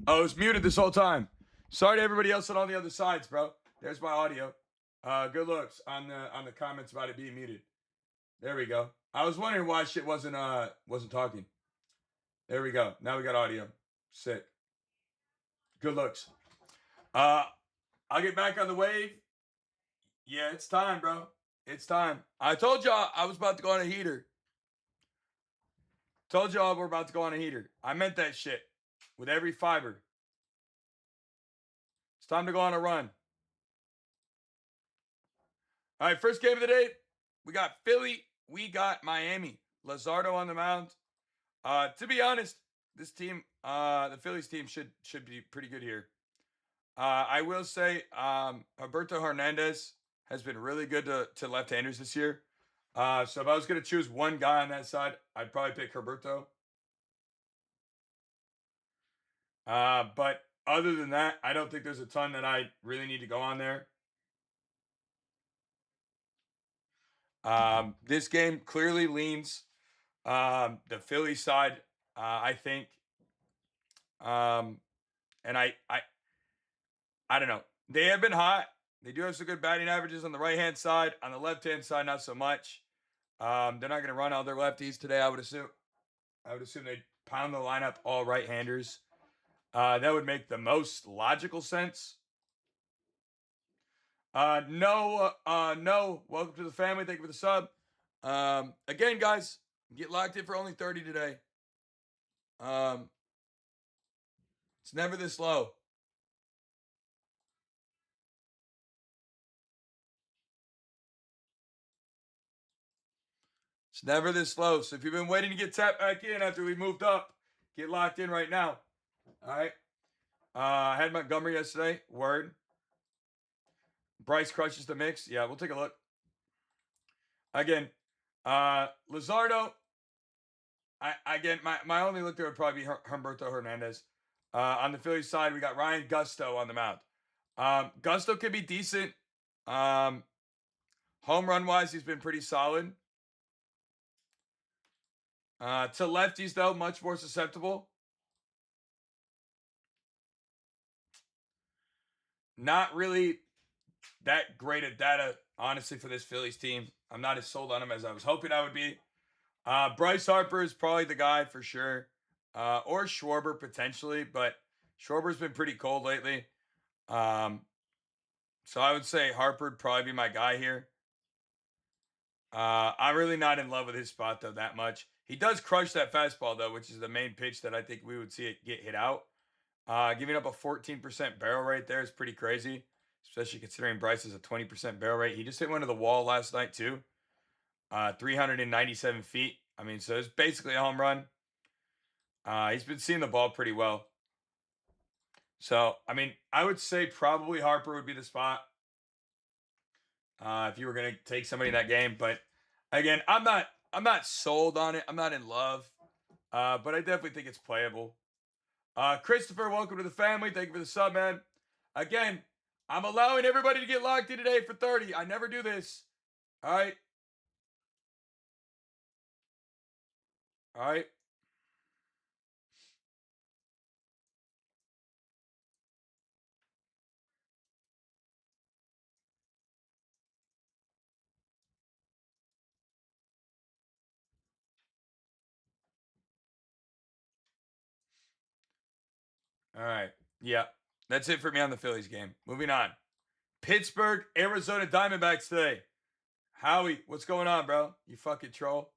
Oh, it was muted this whole time. Sorry to everybody else on all the other sides, bro. There's my audio. Good looks on the comments about it being muted. There we go. I was wondering why shit wasn't talking. There we go. Now we got audio. Sick. Good looks. I'll get back on the wave. Yeah, it's time, bro. It's time. I told y'all I was about to go on a heater. Told y'all we're about to go on a heater. I meant that shit with every fiber. It's time to go on a run. All right, first game of the day. We got Philly. We got Miami. Luzardo on the mound. To be honest, this team, the Phillies team, should be pretty good here. I will say, Alberto Hernandez has been really good to left-handers this year. So if I was going to choose one guy on that side, I'd probably pick Herberto. But other than that, I don't think there's a ton that I really need to go on there. This game clearly leans the Philly side, I think. And I don't know. They have been hot. They do have some good batting averages on the right-hand side. On the left-hand side, not so much. They're not going to run all their lefties today, I would assume. I would assume they'd pound the lineup all right-handers. That would make the most logical sense. No. Welcome to the family. Thank you for the sub. Again, guys, get locked in for only 30 today. It's never this low. It's never this low. So if you've been waiting to get tapped back in after we moved up, get locked in right now. All right. I had Montgomery yesterday. Word. Bryce crushes the mix. Yeah, we'll take a look. Again, Luzardo. My only look there would probably be Humberto Hernandez. On the Phillies side, we got Ryan Gusto on the mound. Gusto could be decent. Home run wise, he's been pretty solid. To lefties, though, much more susceptible. Not really that great at data, honestly, for this Phillies team. I'm not as sold on him as I was hoping I would be. Bryce Harper is probably the guy for sure. Or Schwarber potentially, but Schwarber's been pretty cold lately. So I would say Harper would probably be my guy here. I'm really not in love with his spot, though, that much. He does crush that fastball, though, which is the main pitch that I think we would see it get hit out. Giving up a 14% barrel rate there is pretty crazy, especially considering Bryce has a 20% barrel rate. He just hit one to the wall last night, too. 397 feet. I mean, so it's basically a home run. He's been seeing the ball pretty well. So, I mean, I would say probably Harper would be the spot if you were going to take somebody in that game. But again, I'm not sold on it. I'm not in love, but I definitely think it's playable. Christopher, welcome to the family. Thank you for the sub, man. Again, I'm allowing everybody to get locked in today for 30. I never do this. All right. All right. All right. Yeah. That's it for me on the Phillies game. Moving on. Pittsburgh, Arizona Diamondbacks today. Howie, what's going on, bro? You fucking troll.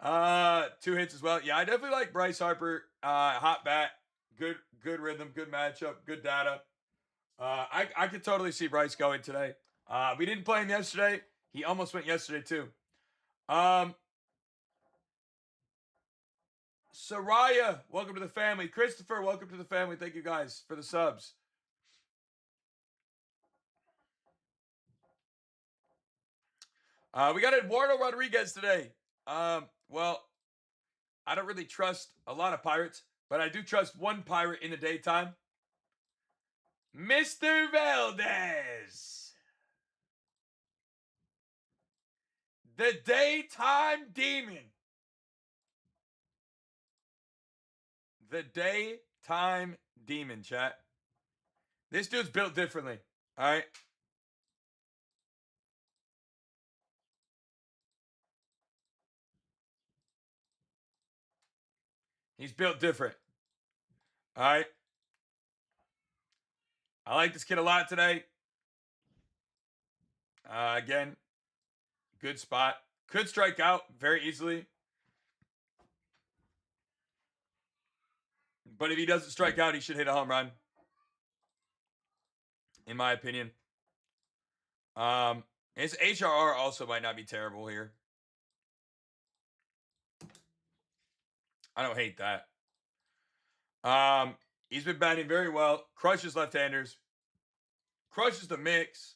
2 hits as well. Yeah, I definitely like Bryce Harper. Hot bat, good rhythm, good matchup, good data. I could totally see Bryce going today. We didn't play him yesterday. He almost went yesterday too. Soraya, welcome to the family. Christopher, welcome to the family. Thank you guys for the subs. We got Eduardo Rodriguez today. Well, I don't really trust a lot of Pirates, but I do trust one Pirate in the daytime. Mr. Valdez. The daytime demon. the daytime demon, chat. This dude's built differently. All right. He's built different. All right. I like this kid a lot today. Again, good spot. Could strike out very easily. But if he doesn't strike out, he should hit a home run. In my opinion. His HRR also might not be terrible here. I don't hate that. He's been batting very well. Crushes left-handers. Crushes the mix.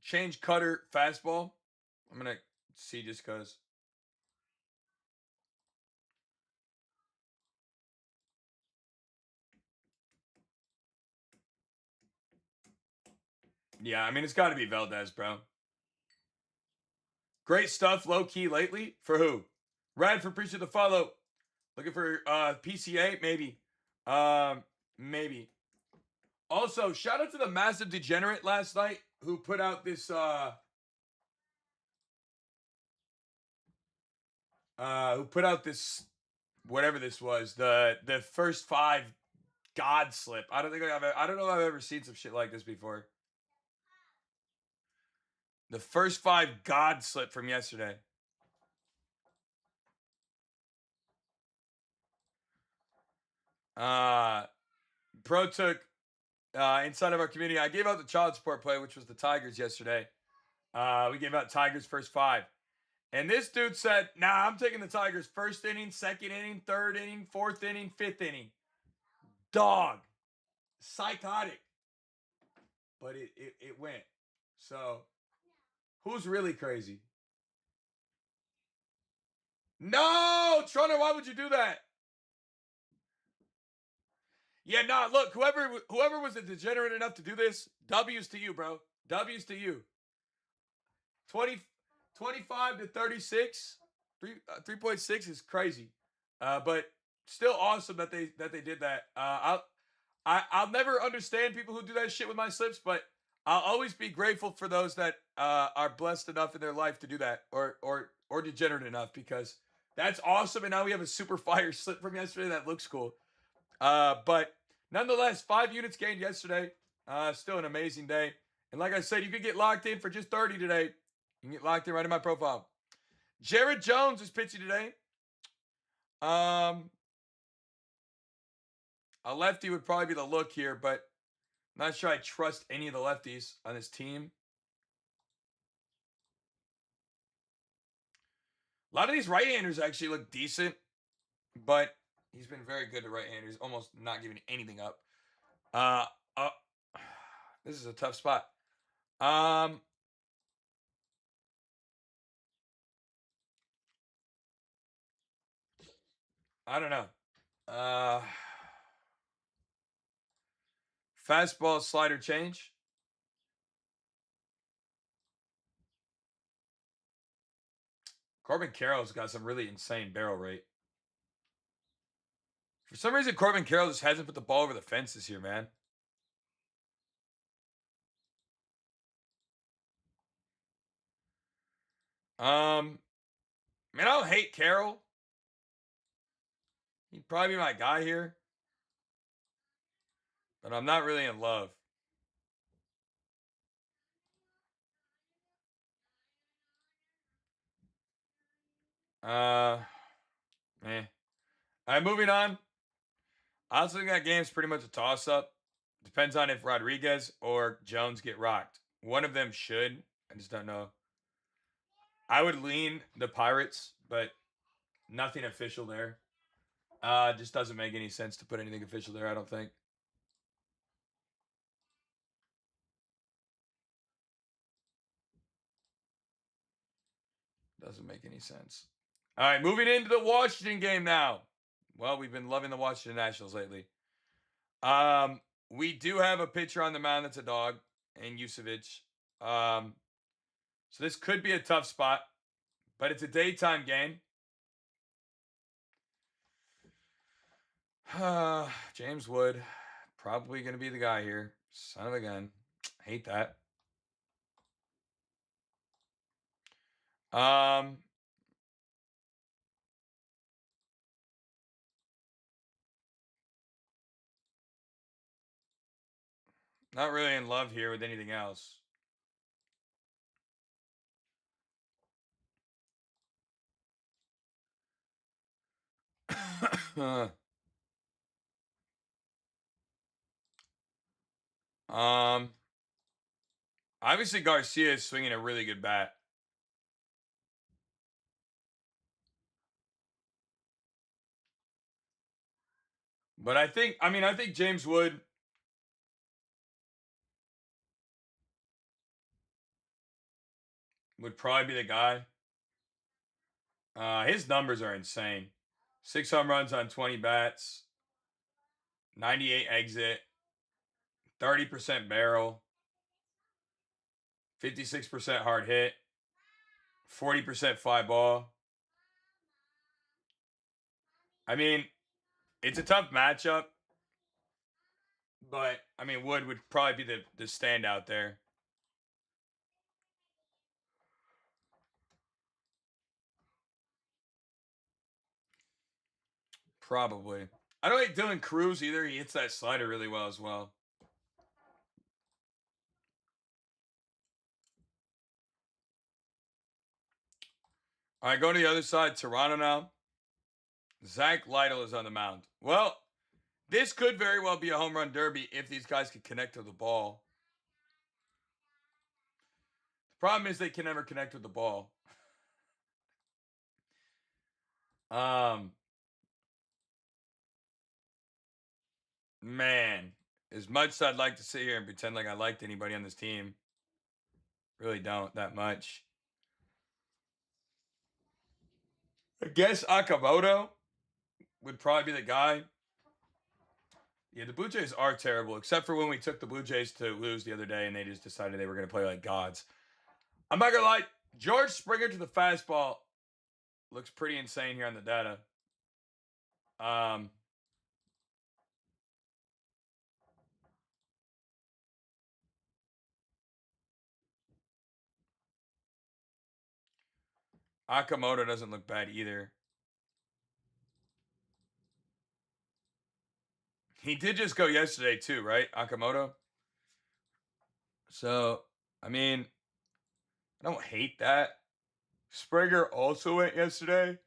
Change cutter fastball. I'm going to see just because. Yeah, I mean, it's got to be Valdez, bro. Great stuff, low-key lately. For who? Radford, appreciate the follow. Looking for PCA? Maybe. Maybe. Also, shout out to the Massive Degenerate last night who put out this whatever this was, the first 5 God slip. I don't know if I've ever seen some shit like this before. The first 5 God slip from yesterday. Pro took inside of our community. I gave out the child support play, which was the Tigers yesterday. We gave out Tigers first 5. And this dude said, nah, I'm taking the Tigers first inning, second inning, third inning, fourth inning, fifth inning. Dog. Psychotic. But it went. So, who's really crazy? No! Troner, why would you do that? Yeah, nah, look, whoever was a degenerate enough to do this, W's to you, bro. W's to you. 25 to 36, 3.6 is crazy. But still awesome that they did that. I'll never understand people who do that shit with my slips, but I'll always be grateful for those that are blessed enough in their life to do that, or degenerate enough, because that's awesome. And now we have a super fire slip from yesterday that looks cool. But nonetheless, 5 units gained yesterday. Still an amazing day. And like I said, you could get locked in for just 30 today. You can get locked in right in my profile. Jared Jones is pitching today. A lefty would probably be the look here, but I'm not sure I trust any of the lefties on this team. A lot of these right-handers actually look decent, but he's been very good to right-handers, almost not giving anything up. This is a tough spot. I don't know. Fastball, slider, change. Corbin Carroll's got some really insane barrel rate. For some reason, Corbin Carroll just hasn't put the ball over the fence this year, man. Man, I don't hate Carroll. He'd probably be my guy here. But I'm not really in love. All right, moving on. I also think that game's pretty much a toss-up. Depends on if Rodriguez or Jones get rocked. One of them should. I just don't know. I would lean the Pirates, but nothing official there. Just doesn't make any sense to put anything official there, I don't think. Doesn't make any sense. All right, moving into the Washington game now. Well, we've been loving the Washington Nationals lately. We do have a pitcher on the mound that's a dog, and Yusevich. So this could be a tough spot. But it's a daytime game. James Wood, probably going to be the guy here. Son of a gun. Hate that. Not really in love here with anything else. Obviously Garcia is swinging a really good bat. But I think James Wood would probably be the guy. His numbers are insane. 6 home runs on 20 bats, 98 exit, 30% barrel, 56% hard hit, 40% fly ball. I mean, it's a tough matchup, but I mean, Wood would probably be the standout there. Probably. I don't like Dylan Cruz either. He hits that slider really well as well. All right, going to the other side, Toronto now. Zach Lytle is on the mound. Well, this could very well be a home run derby if these guys can connect to the ball. The problem is they can never connect with the ball. Man, as much as I'd like to sit here and pretend like I liked anybody on this team, really don't that much. I guess Akamoto would probably be the guy. Yeah, the Blue Jays are terrible, except for when we took the Blue Jays to lose the other day and they just decided they were going to play like gods. I'm not going to lie. George Springer to the fastball looks pretty insane here on the data. Akamoto doesn't look bad either. He did just go yesterday too, right? Akamoto. So, I mean, I don't hate that. Springer also went yesterday.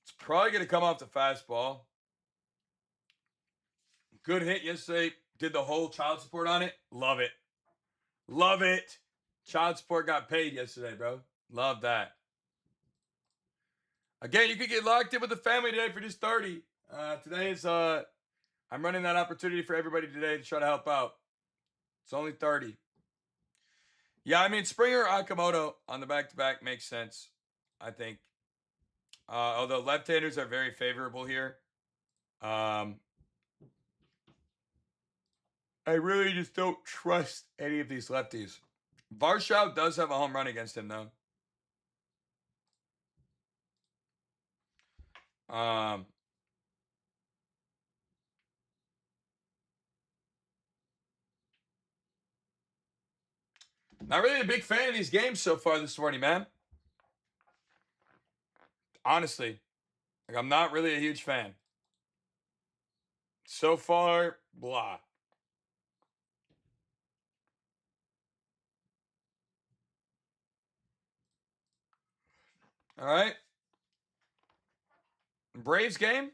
It's probably going to come off the fastball. Good hit yesterday. Did the whole child support on it. Love it. Love it. Child support got paid yesterday, bro. Love that. Again, you could get locked in with the family today for just 30. Today is I'm running that opportunity for everybody today to try to help out. It's only 30. Yeah, I mean Springer Akamoto on the back-to-back makes sense, I think. Although left-handers are very favorable here. I really just don't trust any of these lefties. Varsho does have a home run against him, though. Not really a big fan of these games so far this morning, man. Honestly, like I'm not really a huge fan. So far, blah. All right. Braves game.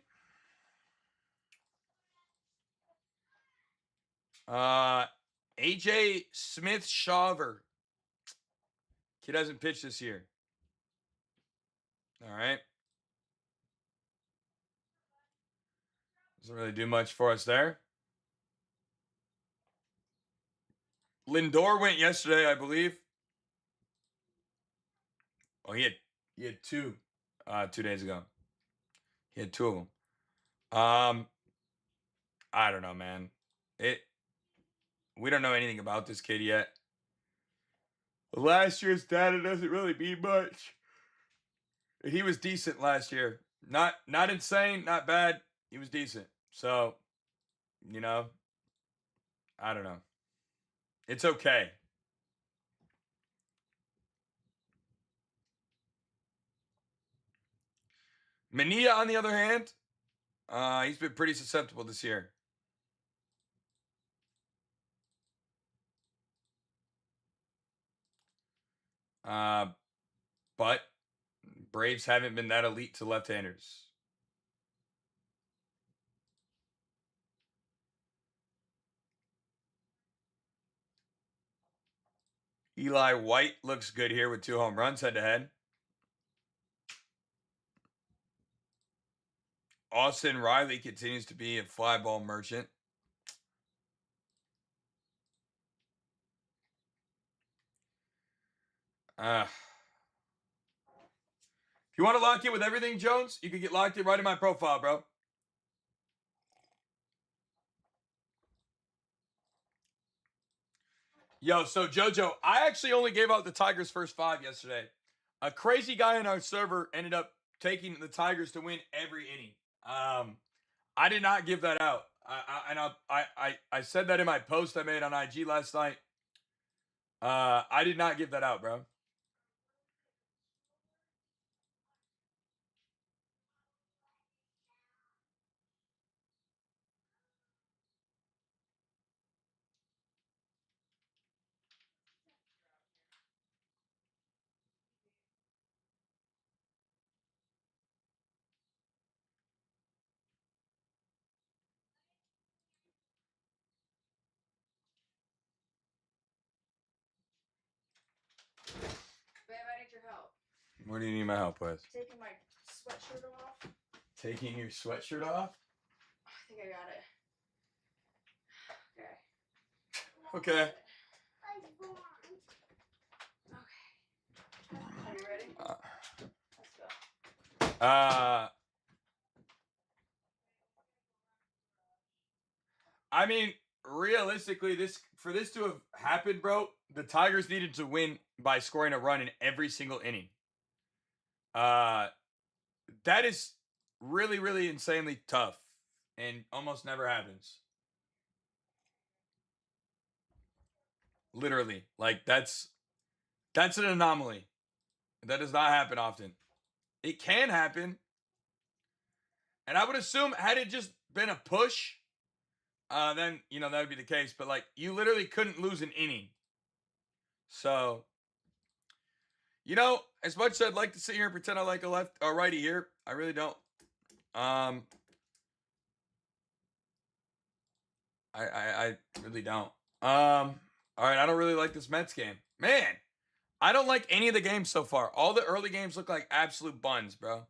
AJ Smith-Shawver. Kid hasn't pitched this year. All right. Doesn't really do much for us there. Lindor went yesterday, I believe. Oh, he had 2 2 days ago. He had 2 of them. I don't know, man. We don't know anything about this kid yet. Last year's data doesn't really mean much. He was decent last year. Not insane, not bad. He was decent. So, you know, I don't know. It's okay. Mania, on the other hand, he's been pretty susceptible this year. But Braves haven't been that elite to left-handers. Eli White looks good here with 2 home runs head-to-head. Austin Riley continues to be a fly ball merchant. If you want to lock in with everything, Jones, you can get locked in right in my profile, bro. Yo, so JoJo, I actually only gave out the Tigers' first 5 yesterday. A crazy guy in our server ended up taking the Tigers to win every inning. I did not give that out. I said that in my post I made on IG last night. I did not give that out, bro. Babe, I need your help. What do you need my help with? Taking my sweatshirt off. Taking your sweatshirt off? I think I got it. Okay. Okay. Are you ready? Let's go. I mean, realistically, for this to have happened, bro, the Tigers needed to win by scoring a run in every single inning. That is really, really insanely tough and almost never happens. Literally. Like that's an anomaly. That does not happen often. It can happen. And I would assume had it just been a push, then that would be the case. But like you literally couldn't lose an inning. So, as much as I'd like to sit here and pretend I like a righty here, I really don't. I really don't. All right, I don't really like this Mets game. Man, I don't like any of the games so far. All the early games look like absolute buns, bro.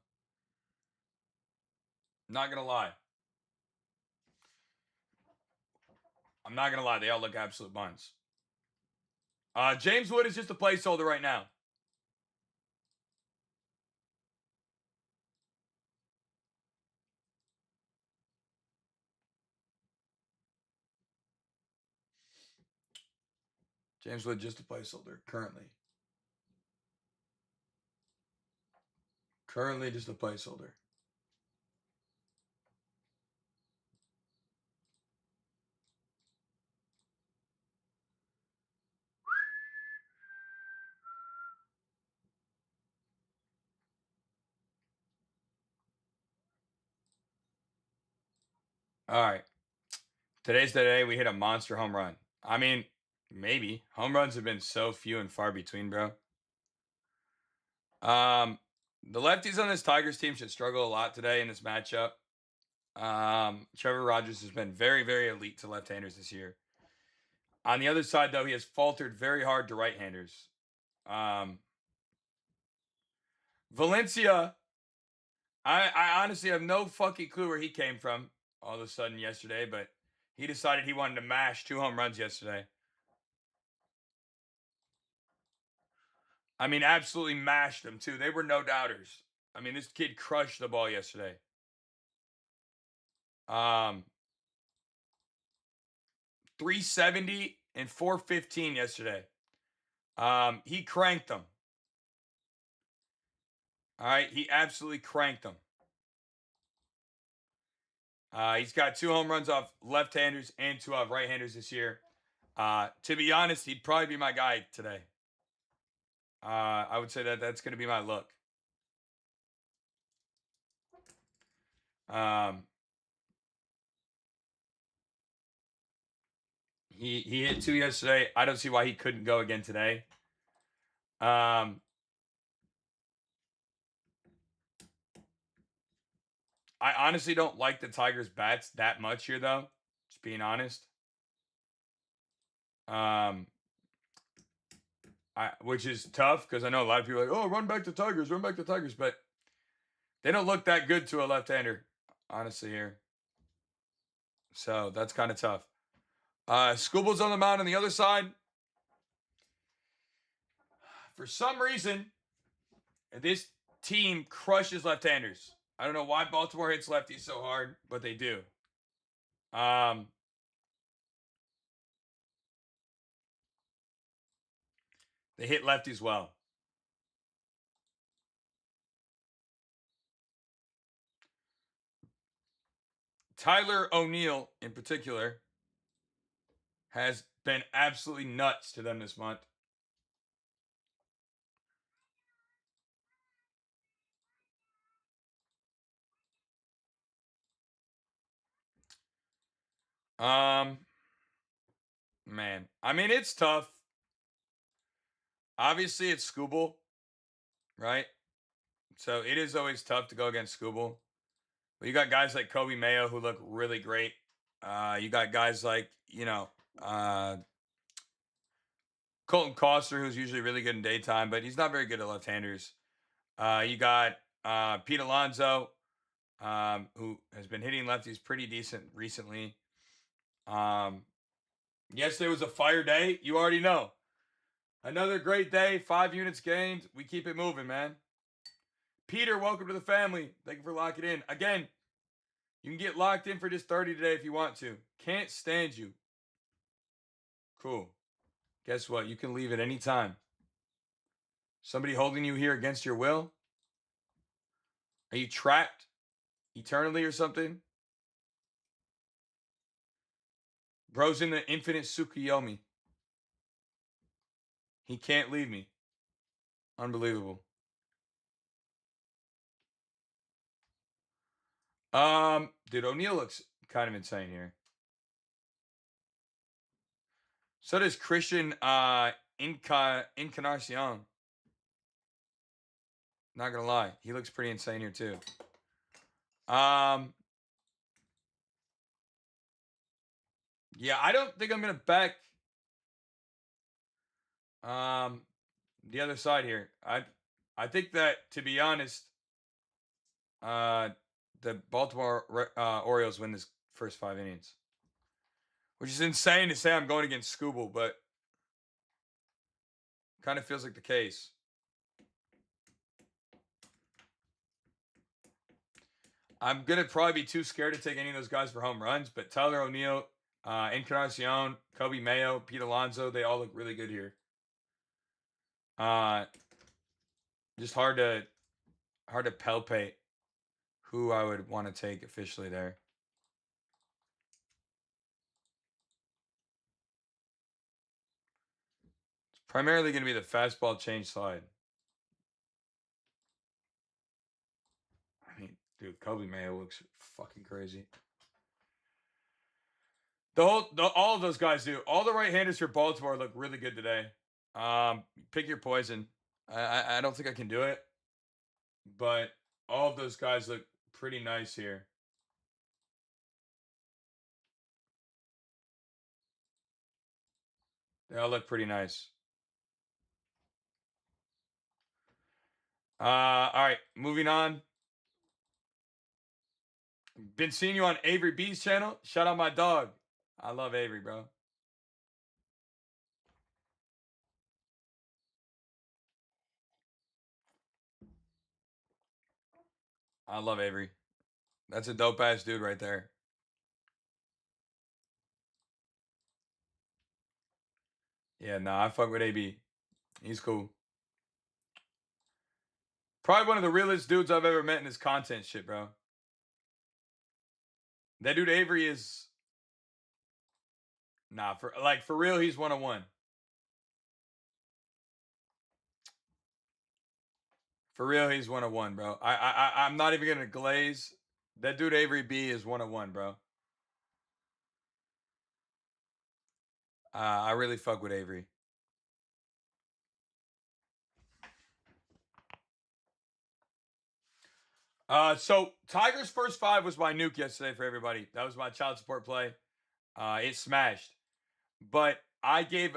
Not gonna lie. I'm not gonna lie, they all look absolute buns. James Wood is just a placeholder right now. James Wood just a placeholder currently. Currently just a placeholder. All right. Today's the day we hit a monster home run. I mean, maybe. Home runs have been so few and far between, bro. The lefties on this Tigers team should struggle a lot today in this matchup. Trevor Rogers has been very, very elite to left-handers this year. On the other side, though, he has faltered very hard to right-handers. Valencia, I honestly have no fucking clue where he came from all of a sudden yesterday, but he decided he wanted to mash 2 home runs yesterday. I mean, absolutely mashed them, too. They were no doubters. I mean, this kid crushed the ball yesterday. 370 and 415 yesterday. He cranked them. All right, he absolutely cranked them. He's got 2 home runs off left-handers and 2 off right-handers this year. To be honest, he'd probably be my guy today. I would say that that's going to be my look. He hit 2 yesterday. I don't see why he couldn't go again today. I honestly don't like the Tigers' bats that much here, though. Just being honest. Which is tough because I know a lot of people are like, oh, run back to Tigers, but they don't look that good to a left-hander, honestly, here. So that's kind of tough. Scooble's on the mound on the other side. For some reason, this team crushes left-handers. I don't know why Baltimore hits lefties so hard, but they do. They hit lefties well. Tyler O'Neill, in particular, has been absolutely nuts to them this month. Man, I mean, it's tough. Obviously, it's Scooble, right? So it is always tough to go against Scooble. But you got guys like Kobe Mayo who look really great. You got guys like, Colton Costner, who's usually really good in daytime, but he's not very good at left-handers. You got Pete Alonso, who has been hitting lefties pretty decent recently. Yesterday was a fire day. You already know. Another great day. 5 units gained. We keep it moving, man. Peter, welcome to the family. Thank you for locking in. Again, you can get locked in for just 30 today if you want to. Can't stand you. Cool. Guess what? You can leave at any time. Somebody holding you here against your will? Are you trapped eternally or something? Bro's in the infinite Tsukuyomi. He can't leave me. Unbelievable. Dude, O'Neill looks kind of insane here. So does Christian Encarnacion. Not gonna lie, he looks pretty insane here too. Yeah, I don't think I'm gonna back the other side here. I think that, to be honest, the Baltimore Orioles win this first 5 innings, which is insane to say I'm going against Scooble, but kind of feels like the case. I'm gonna probably be too scared to take any of those guys for home runs, but Tyler O'Neill, Encarnacion, Kobe Mayo, Pete Alonso, they all look really good here. Just hard to palpate who I would want to take officially there. It's primarily going to be the fastball change slide. I mean, dude, Kobe Mayo looks fucking crazy. All of those guys do. All the right-handers for Baltimore look really good today. Pick your poison. I don't think I can do it, but all of those guys look pretty nice here. They all look pretty nice. All right, moving on. Been seeing you on Avery B's channel. Shout out my dog. I love Avery, bro. I love Avery. That's a dope ass dude right there. Yeah, no, I fuck with AB. He's cool. Probably one of the realest dudes I've ever met in his content shit, bro. That dude Avery is nah for real. He's 101. For real, he's 101, bro. I'm not even gonna glaze. That dude Avery B is 101, bro. I really fuck with Avery. So Tiger's first 5 was my nuke yesterday for everybody. That was my child support play. It smashed. But I did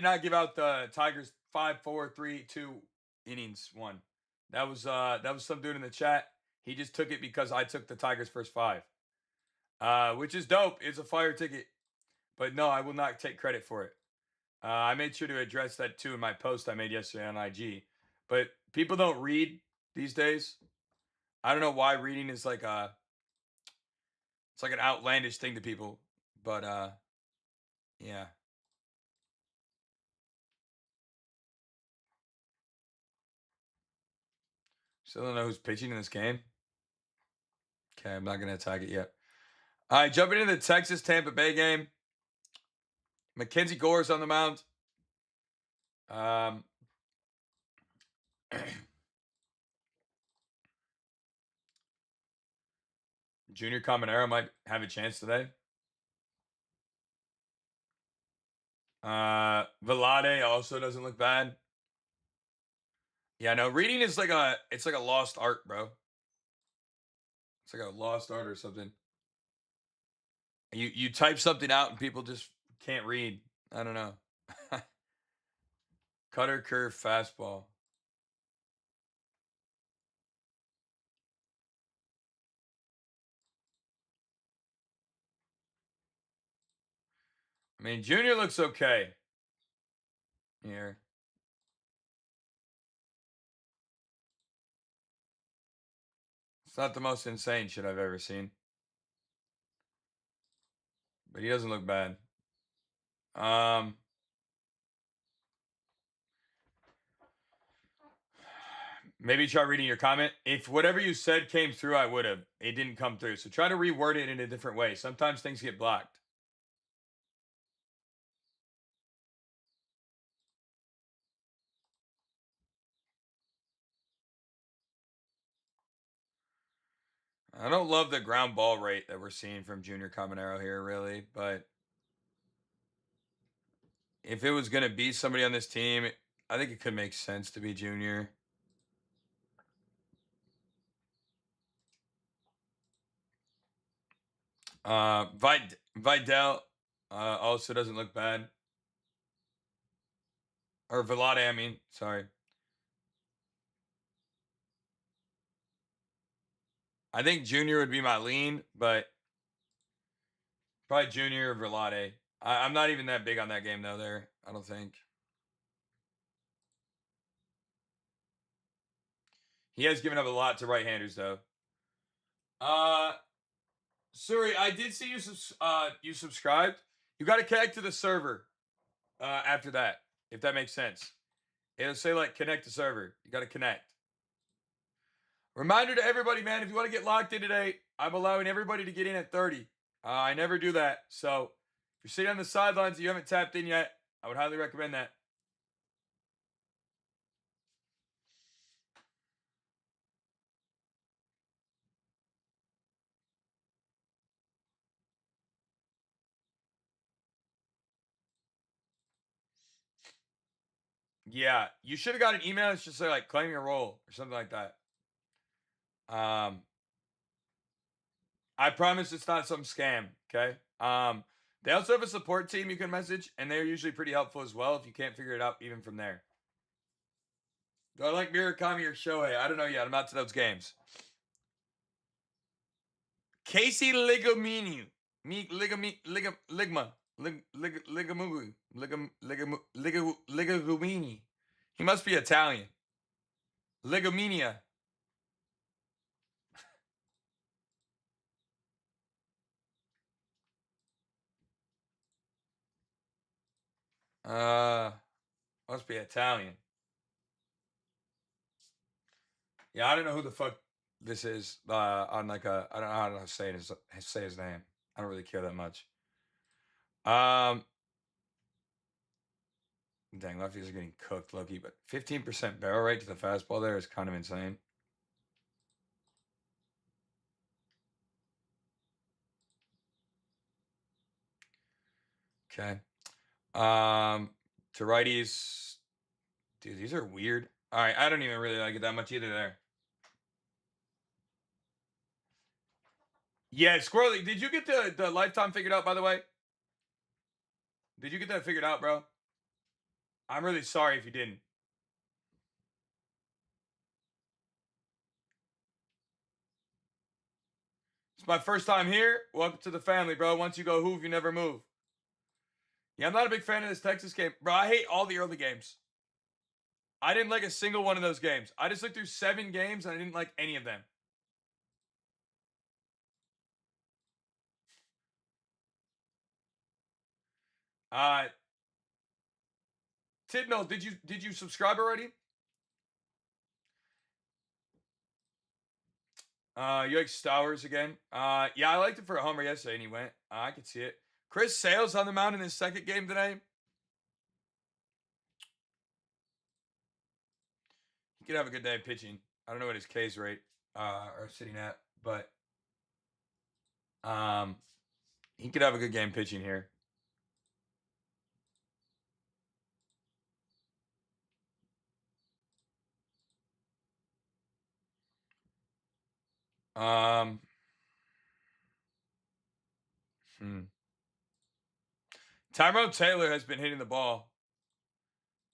not give out the Tigers 5, 4, 3, 2 innings one. That was some dude in the chat. He just took it because I took the Tigers first 5. Which is dope. It's a fire ticket. But no, I will not take credit for it. I made sure to address that too in my post I made yesterday on IG. But people don't read these days. I don't know why reading is like it's like an outlandish thing to people. But yeah. Still don't know who's pitching in this game. Okay, I'm not gonna attack it yet. All right, jumping into the Texas Tampa Bay game. Mackenzie Gore's on the mound. Junior Caminero might have a chance today. Velade also doesn't look bad. Yeah, no, reading is like it's like a lost art, bro. It's like a lost art or something. You type something out and people just can't read. I don't know. Cutter, curve, fastball. I mean, Junior looks okay. Here. It's not the most insane shit I've ever seen. But he doesn't look bad. Maybe try reading your comment. If whatever you said came through, I would have. It didn't come through. So try to reword it in a different way. Sometimes things get blocked. I don't love the ground ball rate that we're seeing from Junior Caminero here, really. But if it was going to be somebody on this team, I think it could make sense to be Junior. Vidal also doesn't look bad. Or Velade, I mean. Sorry. I think Junior would be my lean, but probably Junior or Velade. I'm not even that big on that game, though, there. I don't think. He has given up a lot to right-handers, though. Suri, I did see you subscribed. You got to connect to the server after that, if that makes sense. It'll say, like, connect to server. You got to connect. Reminder to everybody, man, if you want to get locked in today, I'm allowing everybody to get in at 30. I never do that. So if you're sitting on the sidelines and you haven't tapped in yet, I would highly recommend that. Yeah, you should have got an email. It's just like claim your role or something like that. I promise it's not some scam. Okay. They also have a support team you can message, and they're usually pretty helpful as well if you can't figure it out even from there. Do I like Murakami or Shohei? I don't know yet. I'm not to those games. Casey Ligomini. Ligomini. He must be Italian. Ligominia. Must be Italian. Yeah, I don't know who the fuck this is. On like a, I don't know how to say his name. I don't really care that much. Dang, lefties are getting cooked, Loki. But 15% barrel rate to the fastball there is kind of insane. Okay. To righties, dude, these are weird. All right, I don't even really like it that much either there. Yeah, Squirrely, did you get the lifetime figured out, by the way? Did you get that figured out, bro? I'm really sorry if you didn't. It's my first time here. Welcome to the family, bro. Once you go hoove, you never move. Yeah, I'm not a big fan of this Texas game. Bro, I hate all the early games. I didn't like a single one of those games. I just looked through 7 games and I didn't like any of them. Tidnall, did you subscribe already? You like Stowers again? Yeah, I liked it for a homer yesterday, and he went. I could see it. Chris Sale's on the mound in his second game today. He could have a good day pitching. I don't know what his K's rate are sitting at, but he could have a good game pitching here. Tyrone Taylor has been hitting the ball.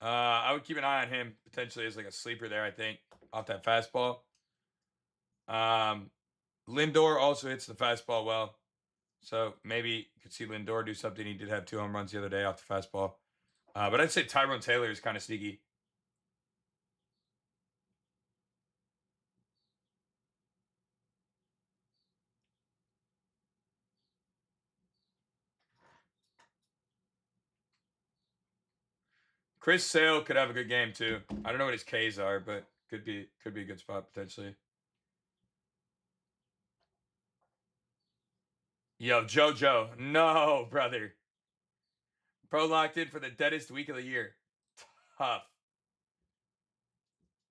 I would keep an eye on him potentially as like a sleeper there. I think off that fastball. Lindor also hits the fastball well, so maybe you could see Lindor do something. He did have 2 home runs the other day off the fastball, but I'd say Tyrone Taylor is kind of sneaky. Chris Sale could have a good game too. I don't know what his Ks are, but could be a good spot potentially. Yo, JoJo, no, brother. Bro locked in for the deadest week of the year. Tough.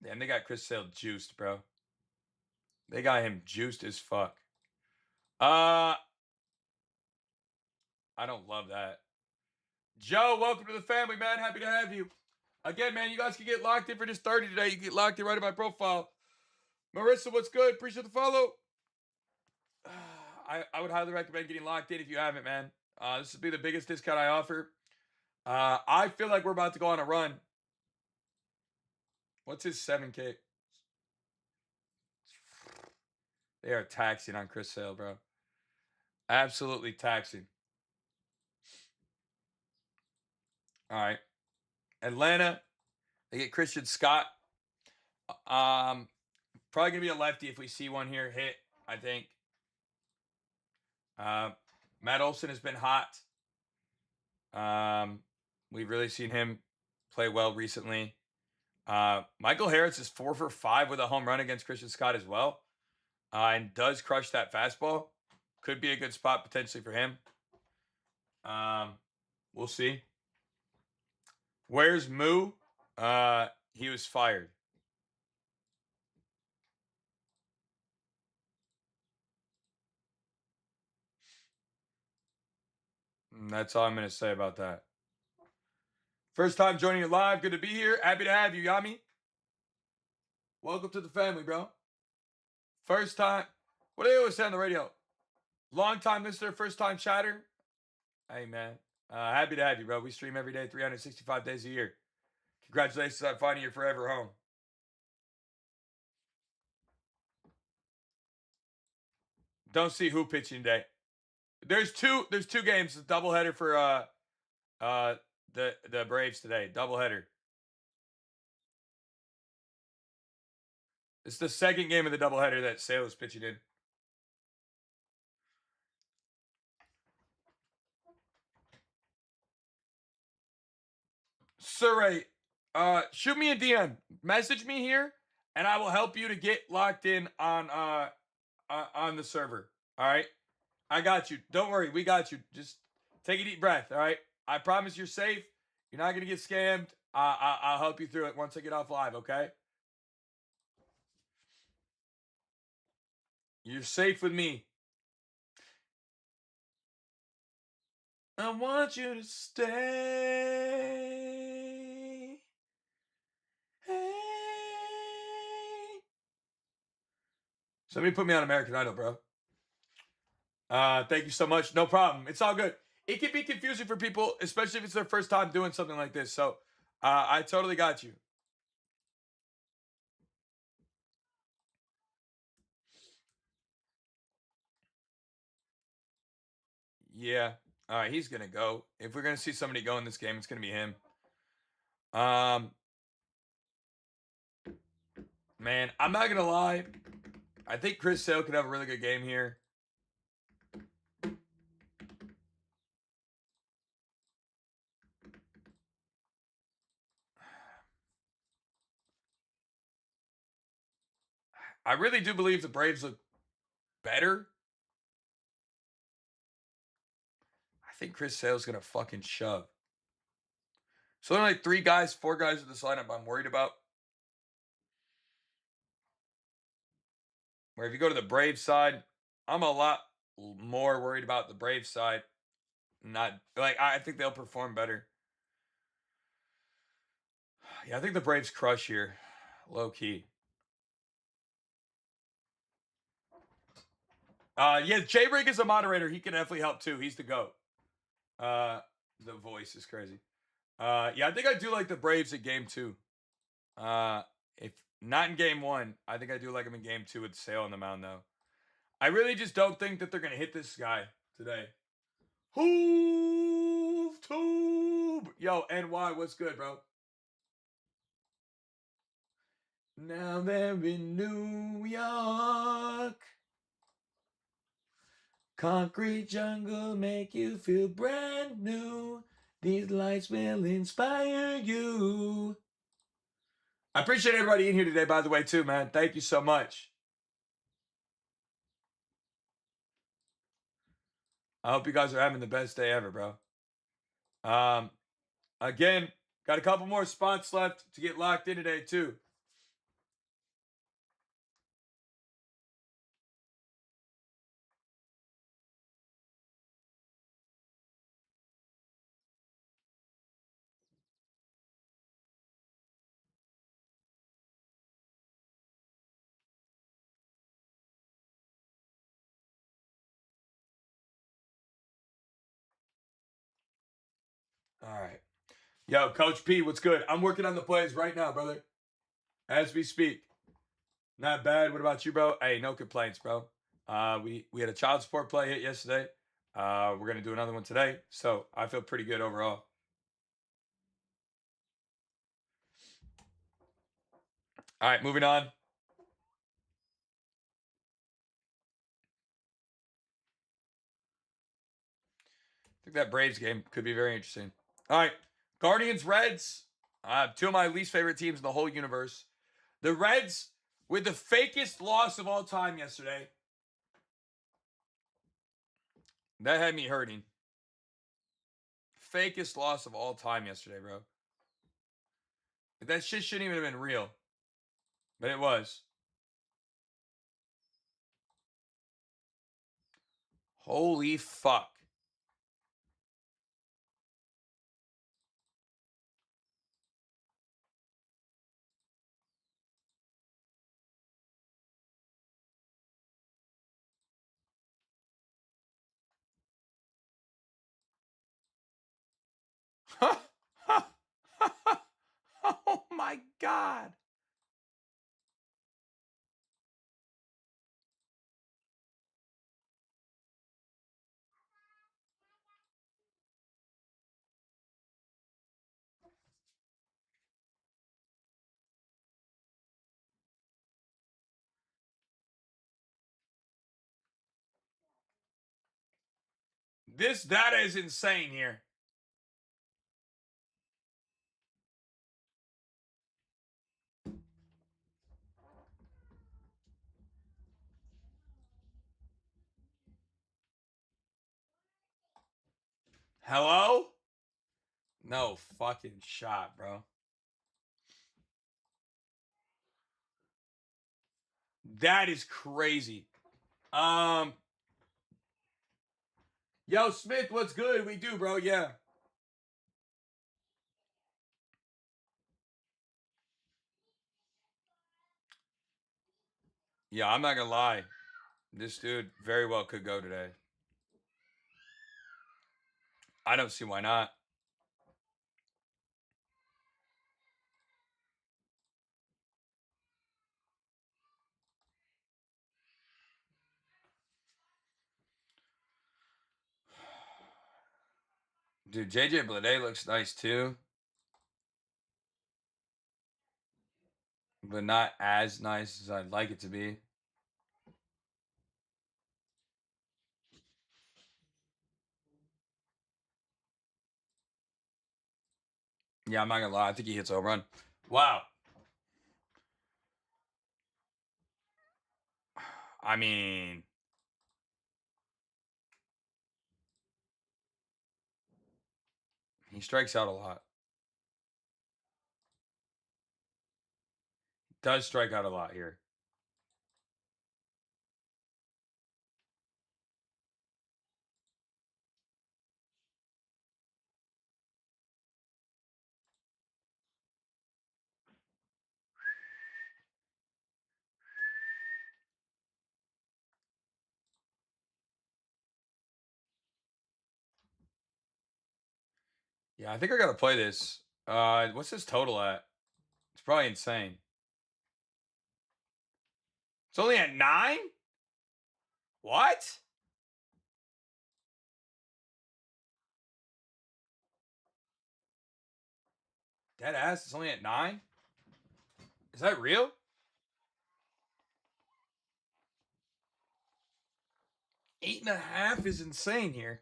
Damn, they got Chris Sale juiced, bro. They got him juiced as fuck. I don't love that. Joe, welcome to the family, man. Happy to have you. Again, man, you guys can get locked in for just 30 today. You can get locked in right in my profile. Marissa, what's good? Appreciate the follow. I would highly recommend getting locked in if you haven't, man. This would be the biggest discount I offer. I feel like we're about to go on a run. What's his 7K? They are taxing on Chris Sale, bro. Absolutely taxing. All right. Atlanta, they get Christian Scott. Probably gonna be a lefty if we see one here hit, I think. Matt Olson has been hot. We've really seen him play well recently. Michael Harris is 4 for 5 with a home run against Christian Scott as well, and does crush that fastball. Could be a good spot potentially for him. We'll see. Where's Moo? He was fired. That's all I'm going to say about that. First time joining you live. Good to be here. Happy to have you, Yami. Welcome to the family, bro. First time. What do they always say on the radio? Long time listener, first time chatter. Hey, man. Happy to have you, bro. We stream every day, 365 days a year. Congratulations on finding your forever home. Don't see who pitching today. There's two games. A doubleheader for the Braves today. Doubleheader. It's the second game of the doubleheader that Sale is pitching in. Surrey, shoot me a DM. Message me here, and I will help you to get locked in on the server. All right, I got you. Don't worry, we got you. Just take a deep breath. All right, I promise you're safe. You're not gonna get scammed. I'll help you through it once I get off live. Okay. You're safe with me. I want you to stay. Hey. Somebody put me on American Idol, bro. Thank you so much. No problem. It's all good. It can be confusing for people, especially if it's their first time doing something like this. So I totally got you. Yeah. All right, he's gonna go. If we're gonna see somebody go in this game, it's gonna be him. Man, I'm not gonna lie. I think Chris Sale could have a really good game here. I really do believe the Braves look better. I think Chris Sale's gonna fucking shove. So only like 3 guys, 4 guys in this lineup I'm worried about. Where if you go to the Braves side, I'm a lot more worried about the Braves side. Not like I think they'll perform better. Yeah, I think the Braves crush here, low key. Yeah, J-Rig is a moderator. He can definitely help too. He's the GOAT. The voice is crazy. Yeah, I think I do like the Braves at game 2. If not in game 1, I think I do like him in game 2 with Sale on the mound though. I really just don't think that they're gonna hit this guy today. Hoove tube. Yo, NY, what's good, bro? Now they're in New York. Concrete jungle make you feel brand new. These lights will inspire you. I appreciate everybody in here today, by the way, too, man. Thank you so much. I hope you guys are having the best day ever, bro. Again, got a couple more spots left to get locked in today, too. All right. Yo, Coach P, what's good? I'm working on the plays right now, brother. As we speak. Not bad. What about you, bro? Hey, no complaints, bro. We had a child support play hit yesterday. We're gonna do another one today, so I feel pretty good overall. All right, moving on. I think that Braves game could be very interesting. All right, Guardians, Reds. 2 of my least favorite teams in the whole universe. The Reds with the fakest loss of all time yesterday. That had me hurting. Fakest loss of all time yesterday, bro. That shit shouldn't even have been real. But it was. Holy fuck. Oh my God. This data is insane here. Hello? No fucking shot, bro. That is crazy. Yo, Smith, what's good? We do, bro. Yeah. Yeah, I'm not gonna lie. This dude very well could go today. I don't see why not. Dude, JJ Bleday looks nice too. But not as nice as I'd like it to be. Yeah, I'm not gonna lie. I think he hits a home run. Wow. I mean, he strikes out a lot. Does strike out a lot here. Yeah, I think I gotta play this. What's his total at? It's probably insane. It's only at 9? What? Dead ass, it's only at 9? Is that real? Eight and a half is insane here.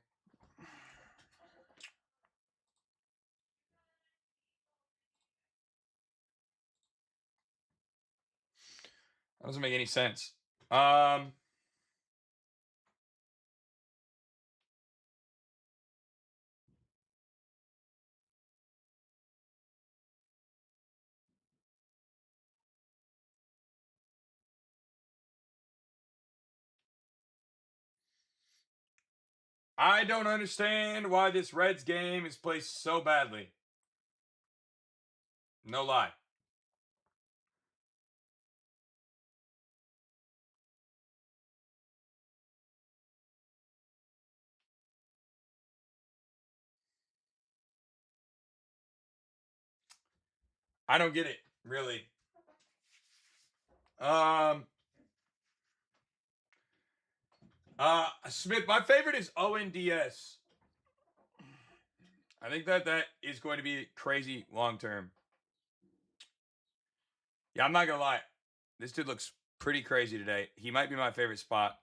That doesn't make any sense. I don't understand why this Reds game is placed so badly. No lie. I don't get it, really. Smith, my favorite is ONDS. I think that is going to be crazy long term. Yeah, I'm not gonna lie. This dude looks pretty crazy today. He might be my favorite spot.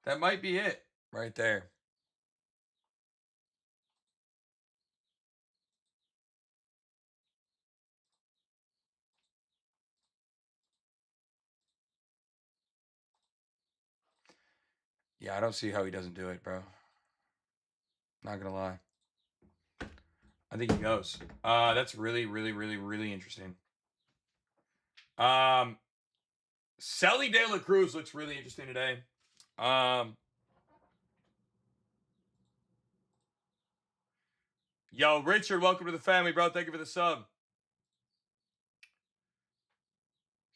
That might be it right there. Yeah, I don't see how he doesn't do it, bro. Not gonna lie. I think he goes. That's really, really, really, really interesting. Selly De La Cruz looks really interesting today. Yo, Richard, welcome to the family, bro. Thank you for the sub.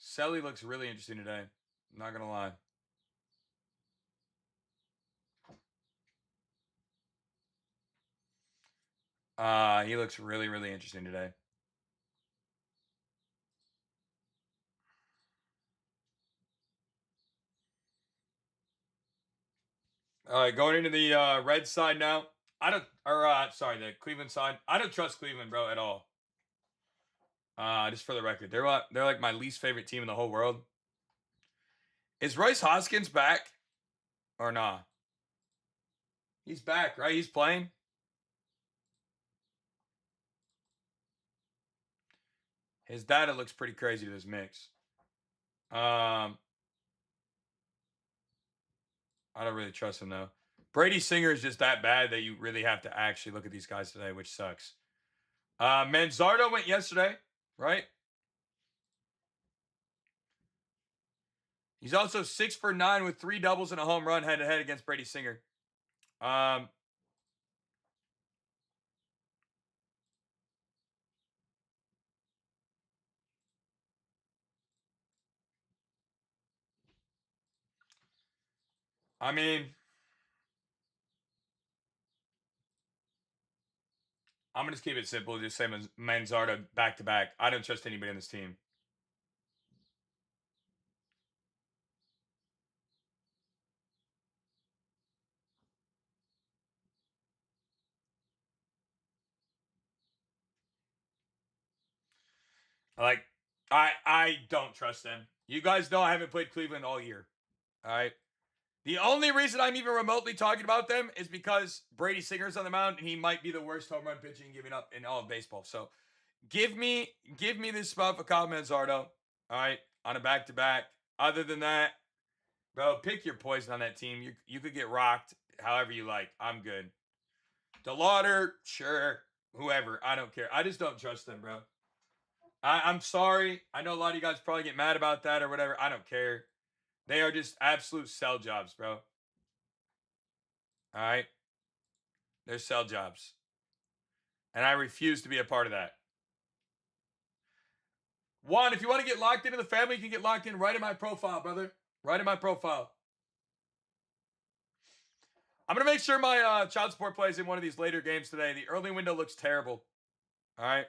Selly looks really interesting today. Not gonna lie. He looks really, really interesting today. All right, going into the Red side now. The Cleveland side. I don't trust Cleveland, bro, at all. Just for the record, they're like my least favorite team in the whole world. Is Royce Hoskins back or nah? He's back, right? He's playing. His data looks pretty crazy to this mix. I don't really trust him though. Brady Singer is just that bad that you really have to actually look at these guys today, which sucks. Manzardo went yesterday, right? He's also 6 for 9 with 3 doubles and a home run head to head against Brady Singer. I mean, I'm going to just keep it simple. Just say Manzardo back to back. I don't trust anybody on this team. Like, I don't trust them. You guys know I haven't played Cleveland all year. All right. The only reason I'm even remotely talking about them is because Brady Singer's on the mound and he might be the worst home run pitching giving up in all of baseball. So give me this spot for Kyle Manzardo. All right, on a back to back. Other than that, bro, pick your poison on that team. You could get rocked however you like. I'm good. DeLauder, sure. Whoever. I don't care. I just don't trust them, bro. I'm sorry. I know a lot of you guys probably get mad about that or whatever. I don't care. They are just absolute sell jobs, bro. All right. They're sell jobs. And I refuse to be a part of that. Juan, if you want to get locked into the family, you can get locked in right in my profile, brother. Right in my profile. I'm going to make sure my child support plays in one of these later games today. The early window looks terrible. All right.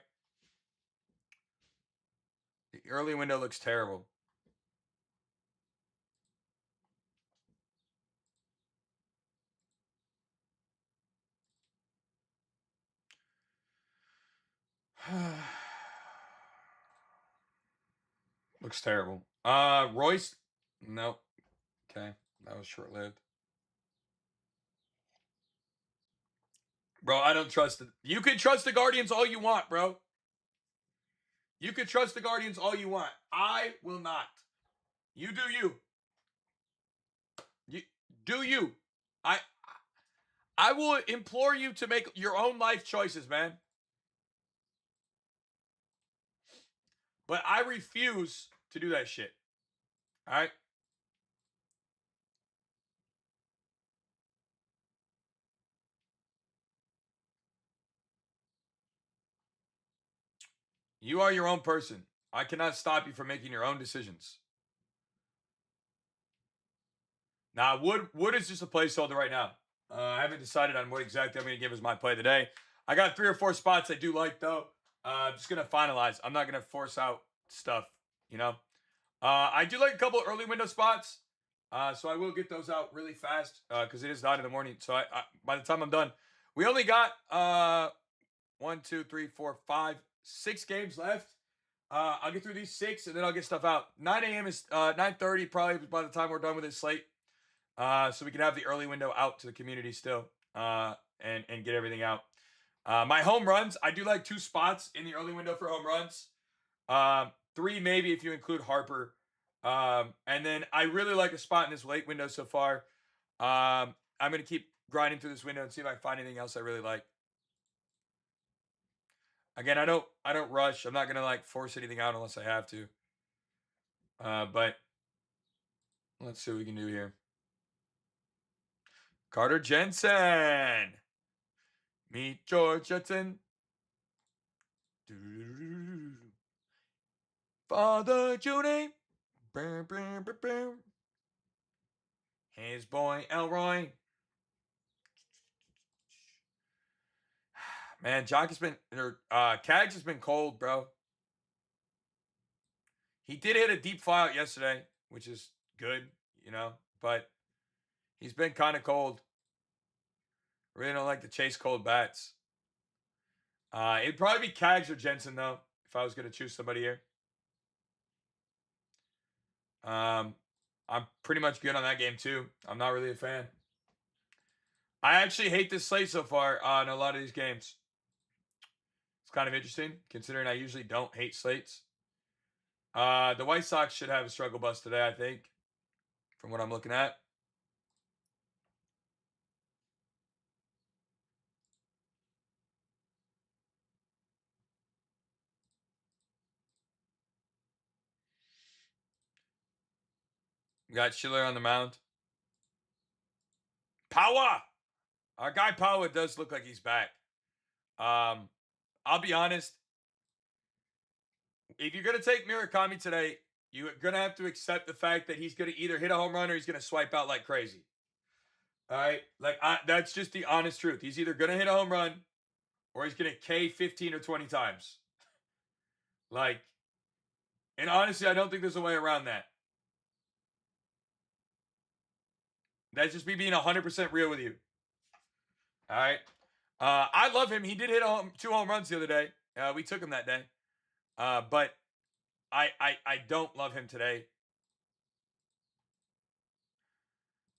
The early window looks terrible. Looks terrible. Royce? Nope. Okay. That was short-lived. Bro, I don't trust it. You can trust the Guardians all you want, bro. You can trust the Guardians all you want. I will not. You do you. You do you. I will implore you to make your own life choices, man. But I refuse to do that shit. All right? You are your own person. I cannot stop you from making your own decisions. Now, Wood is just a placeholder right now. I haven't decided on what exactly I'm going to give as my play today. I got 3 or 4 spots I do like, though. I'm just going to finalize. I'm not going to force out stuff, you know? I do like a couple early window spots. So I will get those out really fast because it is 9 in the morning. So I by the time I'm done, we only got 1, 2, 3, 4, 5, 6 games left. I'll get through these 6 and then I'll get stuff out. 9 a.m. is 9:30 probably by the time we're done with this slate. So we can have the early window out to the community still and get everything out. My home runs, I do like 2 spots in the early window for home runs. 3 maybe if you include Harper. And then I really like a spot in this late window so far. I'm going to keep grinding through this window and see if I find anything else I really like. Again, I don't rush. I'm not going to like force anything out unless I have to. But let's see what we can do here. Carter Jensen. Meet George Jetson. Father Judy. His boy Elroy. Man, Jock has been Cags has been cold, bro. He did hit a deep fly out yesterday, which is good, you know, but he's been kind of cold. Really don't like to chase cold bats. It'd probably be Cags or Jensen though, if I was gonna choose somebody here. I'm pretty much good on that game too. I'm not really a fan. I actually hate this slate so far in a lot of these games. It's kind of interesting considering I usually don't hate slates. The White Sox should have a struggle bus today, I think, from what I'm looking at. We got Schiller on the mound. Power! Our guy Power does look like he's back. I'll be honest. If you're going to take Murakami today, you're going to have to accept the fact that he's going to either hit a home run or he's going to swipe out like crazy. All right? That's just the honest truth. He's either going to hit a home run or he's going to K 15 or 20 times. And honestly, I don't think there's a way around that. That's just me being 100% real with you. All right? I love him. He did hit 2 home runs the other day. We took him that day. But I don't love him today.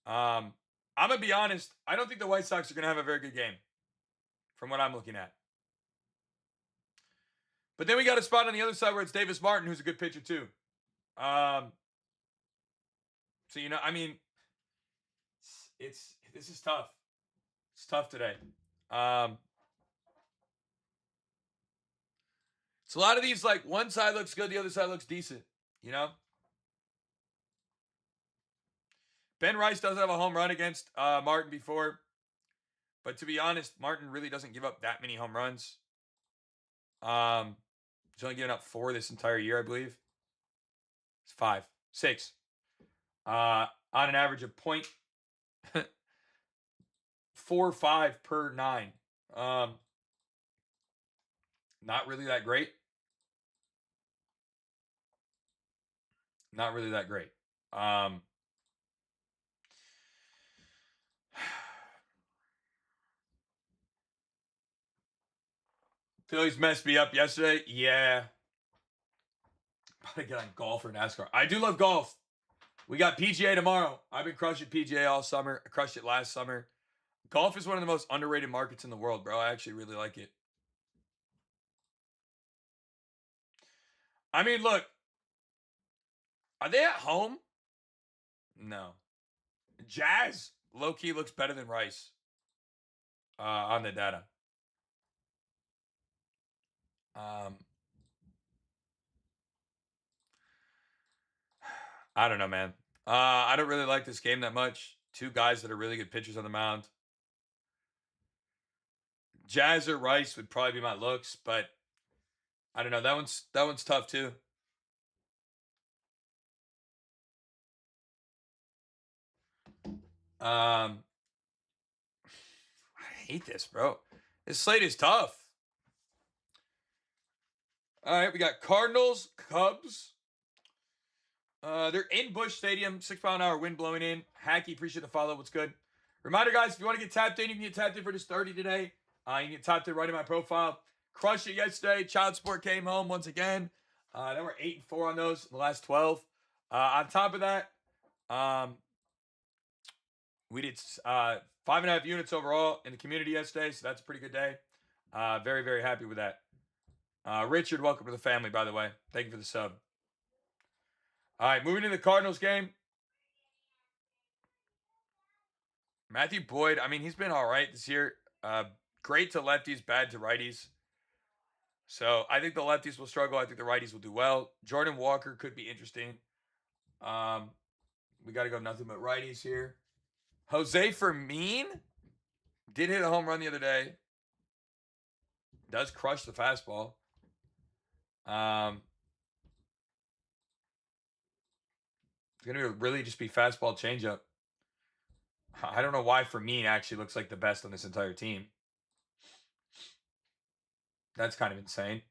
I'm going to be honest. I don't think the White Sox are going to have a very good game from what I'm looking at. But then we got a spot on the other side where it's Davis Martin, who's a good pitcher too. So, I mean, this is tough. It's tough today. It's a lot of these, like, one side looks good, the other side looks decent, Ben Rice does have a home run against Martin before. But to be honest, Martin really doesn't give up that many home runs. He's only given up 4 this entire year, I believe. It's 5, 6. On an average of 0.45 per 9. Not really that great. Not really that great. Phillies messed me up yesterday. Yeah. About to get on golf or NASCAR. I do love golf. We got PGA tomorrow. I've been crushing PGA all summer. I crushed it last summer. Golf is one of the most underrated markets in the world, bro. I actually really like it. I mean, look. Are they at home? No. Jazz, low-key, looks better than Rice on the data. I don't know, man. I don't really like this game that much. 2 guys that are really good pitchers on the mound. Jazz or Rice would probably be my looks, but I don't know. That one's tough too. I hate this, bro. This slate is tough. All right, we got Cardinals, Cubs. They're in Busch Stadium, 6-mile-an-hour wind blowing in. Hacky, appreciate the follow. What's good? Reminder, guys, if you want to get tapped in, you can get tapped in for just 30 today. You can get tapped in right in my profile. Crushed it yesterday. Child Support came home once again. Then we're 8 and 4 on those in the last 12. On top of that, we did 5.5 units overall in the community yesterday, so that's a pretty good day. Very, very happy with that. Richard, welcome to the family, by the way. Thank you for the sub. All right, moving to the Cardinals game. Matthew Boyd, I mean, he's been all right this year. Great to lefties, bad to righties. So I think the lefties will struggle. I think the righties will do well. Jordan Walker could be interesting. We got to go nothing but righties here. Jose Fermin did hit a home run the other day. Does crush the fastball. It's going to really just be fastball changeup. I don't know why Fermin actually looks like the best on this entire team. That's kind of insane.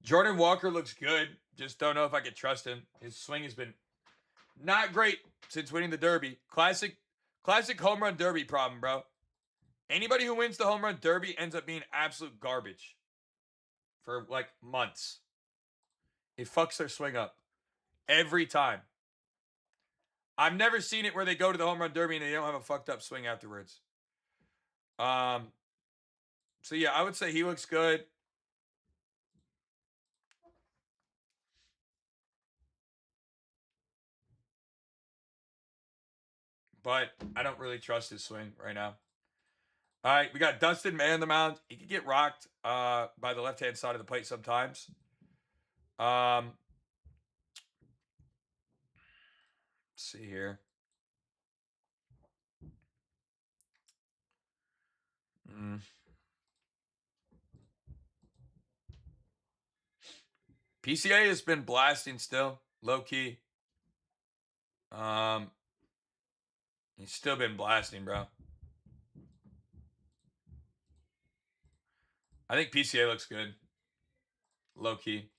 Jordan Walker looks good. Just don't know if I could trust him. His swing has been not great since winning the Derby. Classic home run derby problem, bro. Anybody who wins the home run derby ends up being absolute garbage for like months. It fucks their swing up every time. I've never seen it where they go to the home run derby and they don't have a fucked up swing afterwards. So yeah, I would say he looks good. but I don't really trust his swing right now. All right, we got Dustin May on the mound. He could get rocked by the left-hand side of the plate sometimes. Let's see here. PCA has been blasting still, low key. He's still been blasting, bro. I think PCA looks good, low key.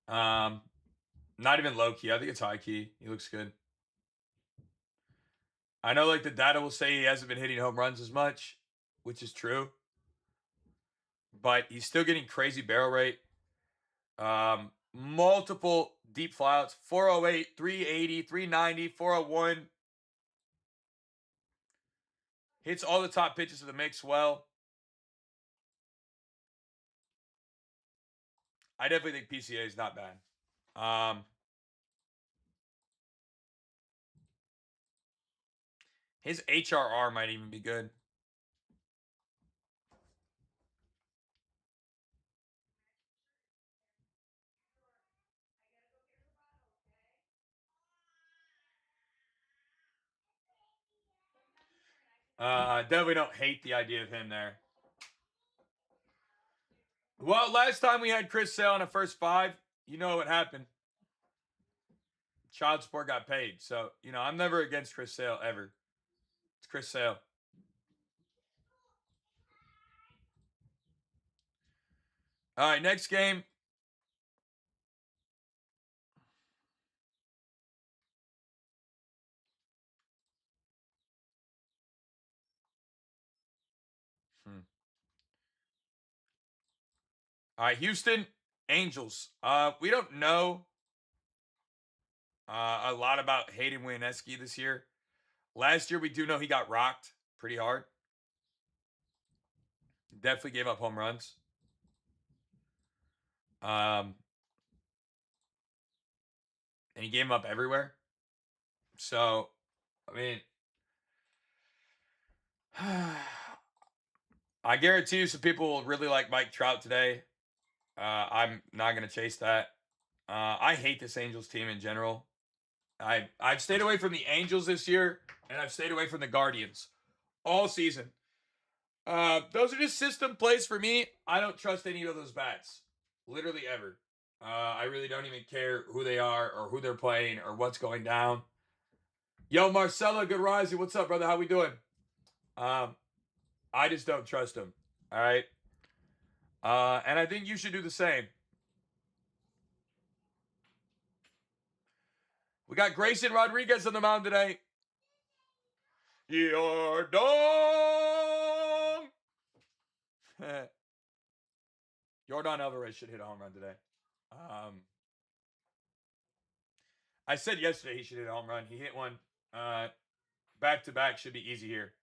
Not even low key. I think it's high key. He looks good. I know, like, the data will say he hasn't been hitting home runs as much, which is true, but he's still getting crazy barrel rate. Multiple deep flyouts, 408, 380, 390, 401. Hits all the top pitches of the mix well. I definitely think PCA is not bad. His HRR might even be good. Definitely don't hate the idea of him there. Well, last time we had Chris Sale on the first 5, you know what happened. Child support got paid. So, you know, I'm never against Chris Sale ever. It's Chris Sale. All right, next game. All right, Houston Angels. We don't know a lot about Hayden Wieneski this year. Last year, we do know he got rocked pretty hard. Definitely gave up home runs. And he gave them up everywhere. So, I mean, I guarantee you some people will really like Mike Trout today. I'm not going to chase that. I hate this Angels team in general. I've stayed away from the Angels this year, and I've stayed away from the Guardians all season. Those are just system plays for me. I don't trust any of those bats, literally ever. I really don't even care who they are or who they're playing or what's going down. Yo, Marcella, good rising. What's up, brother? How we doing? I just don't trust him. All right. And I think you should do the same. We got Grayson Rodriguez on the mound today. You're dong. Yordan Alvarez should hit a home run today. I said yesterday he should hit a home run. He hit one. Back-to-back should be easy here.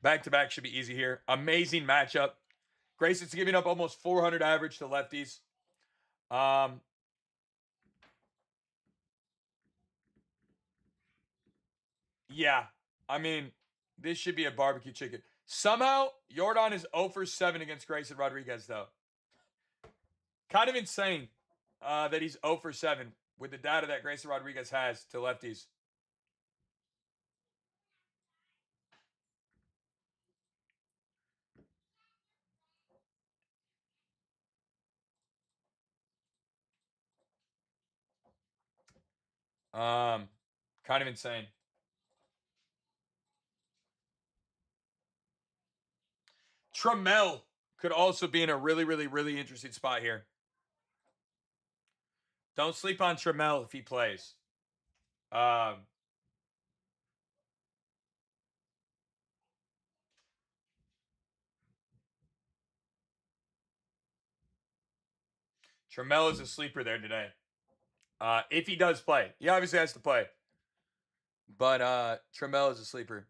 Back-to-back should be easy here. Amazing matchup. Grayson's giving up almost 400 average to lefties. Yeah. I mean, this should be a barbecue chicken. Somehow, Yordan is 0 for 7 against Grayson Rodriguez, though. Kind of insane that he's 0 for 7 with the data that Grayson Rodriguez has to lefties. Kind of insane. Trammell could also be in a really, really, really interesting spot here. Don't sleep on Trammell if he plays. Trammell is a sleeper there today. If he does play. He obviously has to play. But Trammell is a sleeper.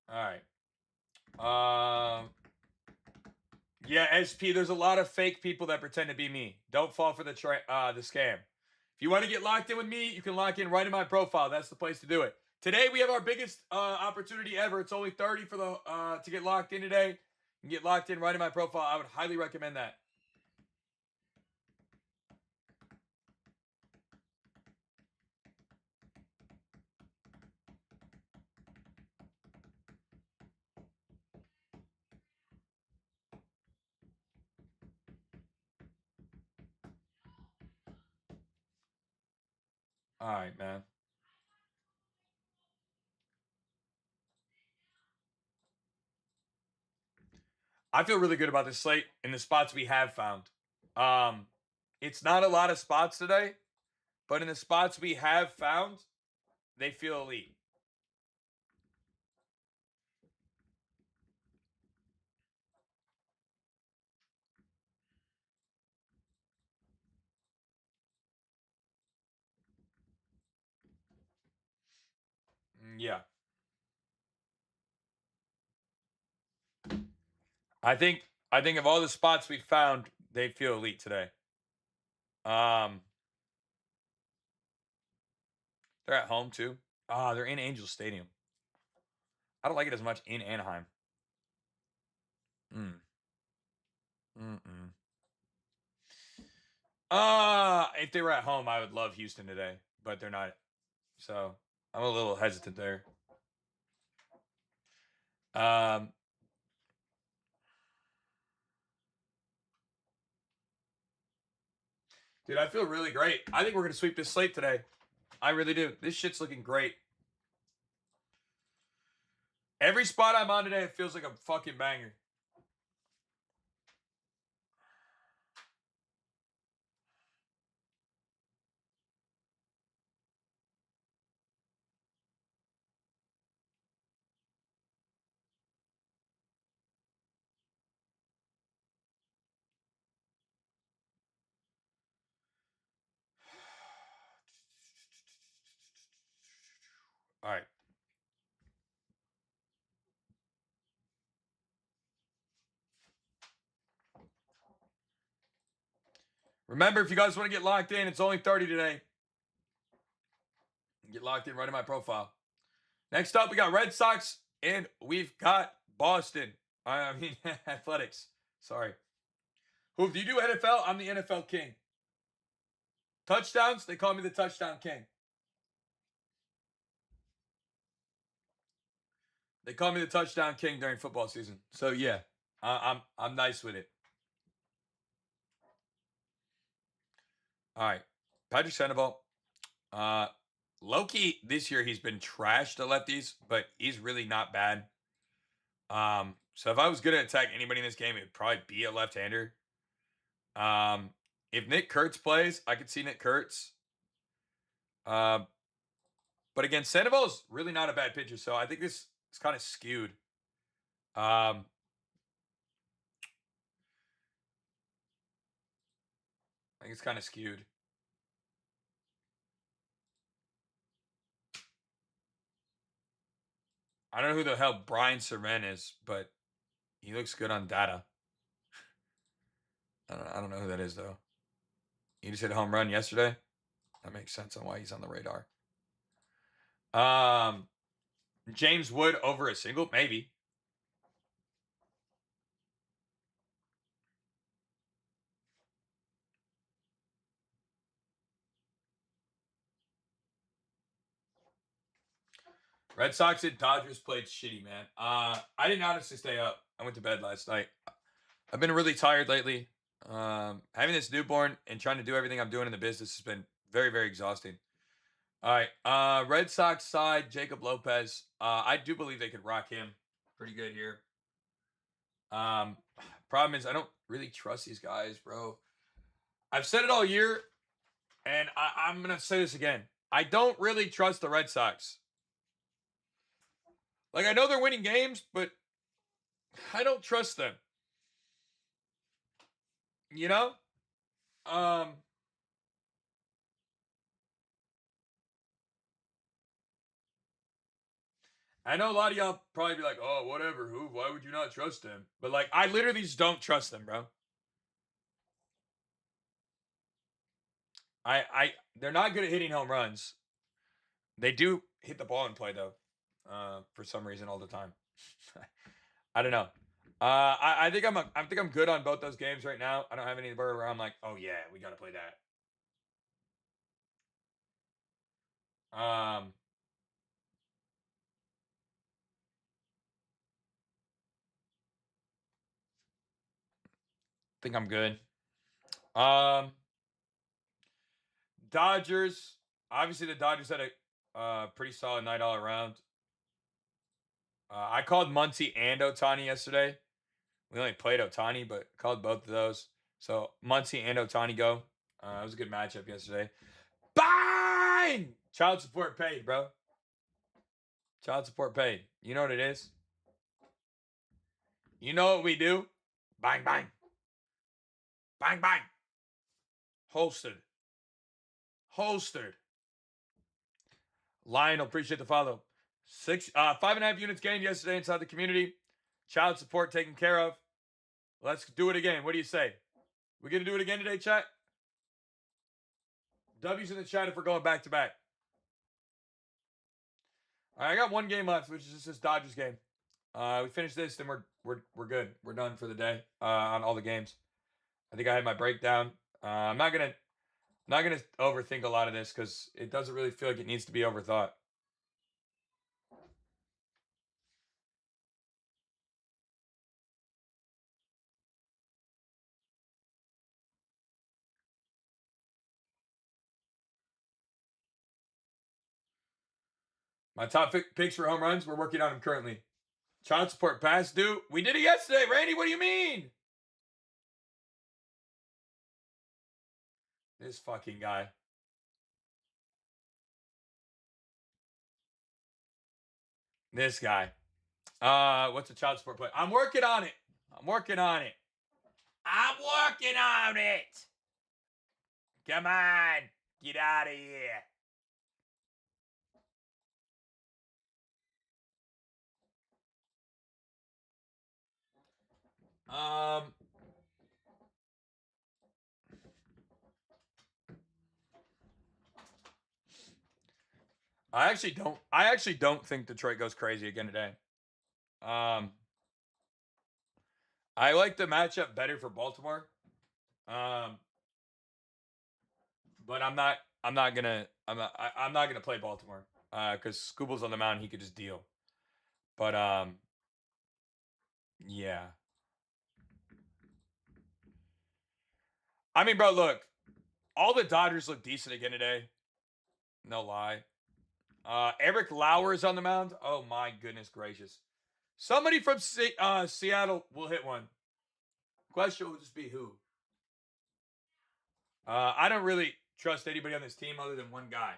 All right. Yeah, SP. There's a lot of fake people that pretend to be me. Don't fall for the scam. If you want to get locked in with me, you can lock in right in my profile. That's the place to do it. Today we have our biggest opportunity ever. It's only 30 for the to get locked in today. You can get locked in right in my profile. I would highly recommend that. All right, man. I feel really good about this slate and the spots we have found. It's not a lot of spots today, but in the spots we have found, they feel elite. Yeah. I think of all the spots we found, they feel elite today. Um, they're at home too. They're in Angel Stadium. I don't like it as much in Anaheim. Mm. Mm-mm. If they were at home, I would love Houston today, but they're not. So I'm a little hesitant there. Um, dude, I feel really great. I think we're gonna sweep this slate today. I really do. This shit's looking great. Every spot I'm on today, it feels like a fucking banger. All right. Remember, if you guys want to get locked in, it's only 30 today. Get locked in right in my profile. Next up, we got Red Sox and we've got Boston. I mean, Athletics. Sorry. Who do you do NFL? I'm the NFL king. Touchdowns, they call me the touchdown king. They call me the touchdown king during football season. So yeah, I'm nice with it. All right, Patrick Sandoval. Loki this year he's been trashed to lefties, but he's really not bad. So if I was gonna attack anybody in this game, it'd probably be a left-hander. If Nick Kurtz plays, I could see Nick Kurtz. But again, Sandoval's really not a bad pitcher, so I think this is kind of skewed. Um, I think it's kind of skewed. I don't know who the hell Brian Seren is, but he looks good on data. I don't know who that is though. He just hit a home run yesterday. That makes sense on why he's on the radar. Um, James Wood over a single, maybe. Red Sox and Dodgers played shitty, man. I didn't honestly stay up. I went to bed last night. I've been really tired lately. Having this newborn and trying to do everything I'm doing in the business has been very, very exhausting. All right. Red Sox side, Jacob Lopez. I do believe they could rock him pretty good here. Problem is I don't really trust these guys, bro. I've said it all year, and I'm gonna say this again. I don't really trust the Red Sox. Like I know they're winning games, but I don't trust them. You know? Um I know a lot of y'all probably be like, oh, whatever, who? Why would you not trust them? But like, I literally just don't trust them, bro. They're not good at hitting home runs. They do hit the ball in play though, for some reason all the time. I don't know. I think I'm good on both those games right now. I don't have any where I'm like, oh yeah, we gotta play that. Think I'm good. Dodgers. Obviously, the Dodgers had a pretty solid night all around. I called Muncy and Otani yesterday. We only played Otani, but called both of those. So Muncy and Otani go. It was a good matchup yesterday. Bang! Child support paid, bro. Child support paid. You know what it is? You know what we do? Bang, bang. Bang, bang. Holstered. Holstered. Lionel, appreciate the follow. 5.5 units gained yesterday inside the community. Child support taken care of. Let's do it again. What do you say? We gonna do it again today, chat? W's in the chat if we're going back to back. All right, I got one game left, which is just this Dodgers game. We finish this, then we're good. We're done for the day on all the games. I think I had my breakdown. I'm not gonna overthink a lot of this because it doesn't really feel like it needs to be overthought. My top picks for home runs, we're working on them currently. Child support past due. We did it yesterday, Randy. What do you mean? This fucking guy. This guy. What's the child support play? I'm working on it. I'm working on it. I'm working on it. Come on. Get out of here. I actually don't think Detroit goes crazy again today. I like the matchup better for Baltimore. But I'm not gonna play Baltimore. Because Scooble's on the mound, he could just deal. But yeah. I mean, bro, look. All the Dodgers look decent again today. No lie. Eric Lauer is on the mound. Oh my goodness gracious. Somebody from Seattle will hit one. Question will just be who. I don't really trust anybody on this team other than one guy.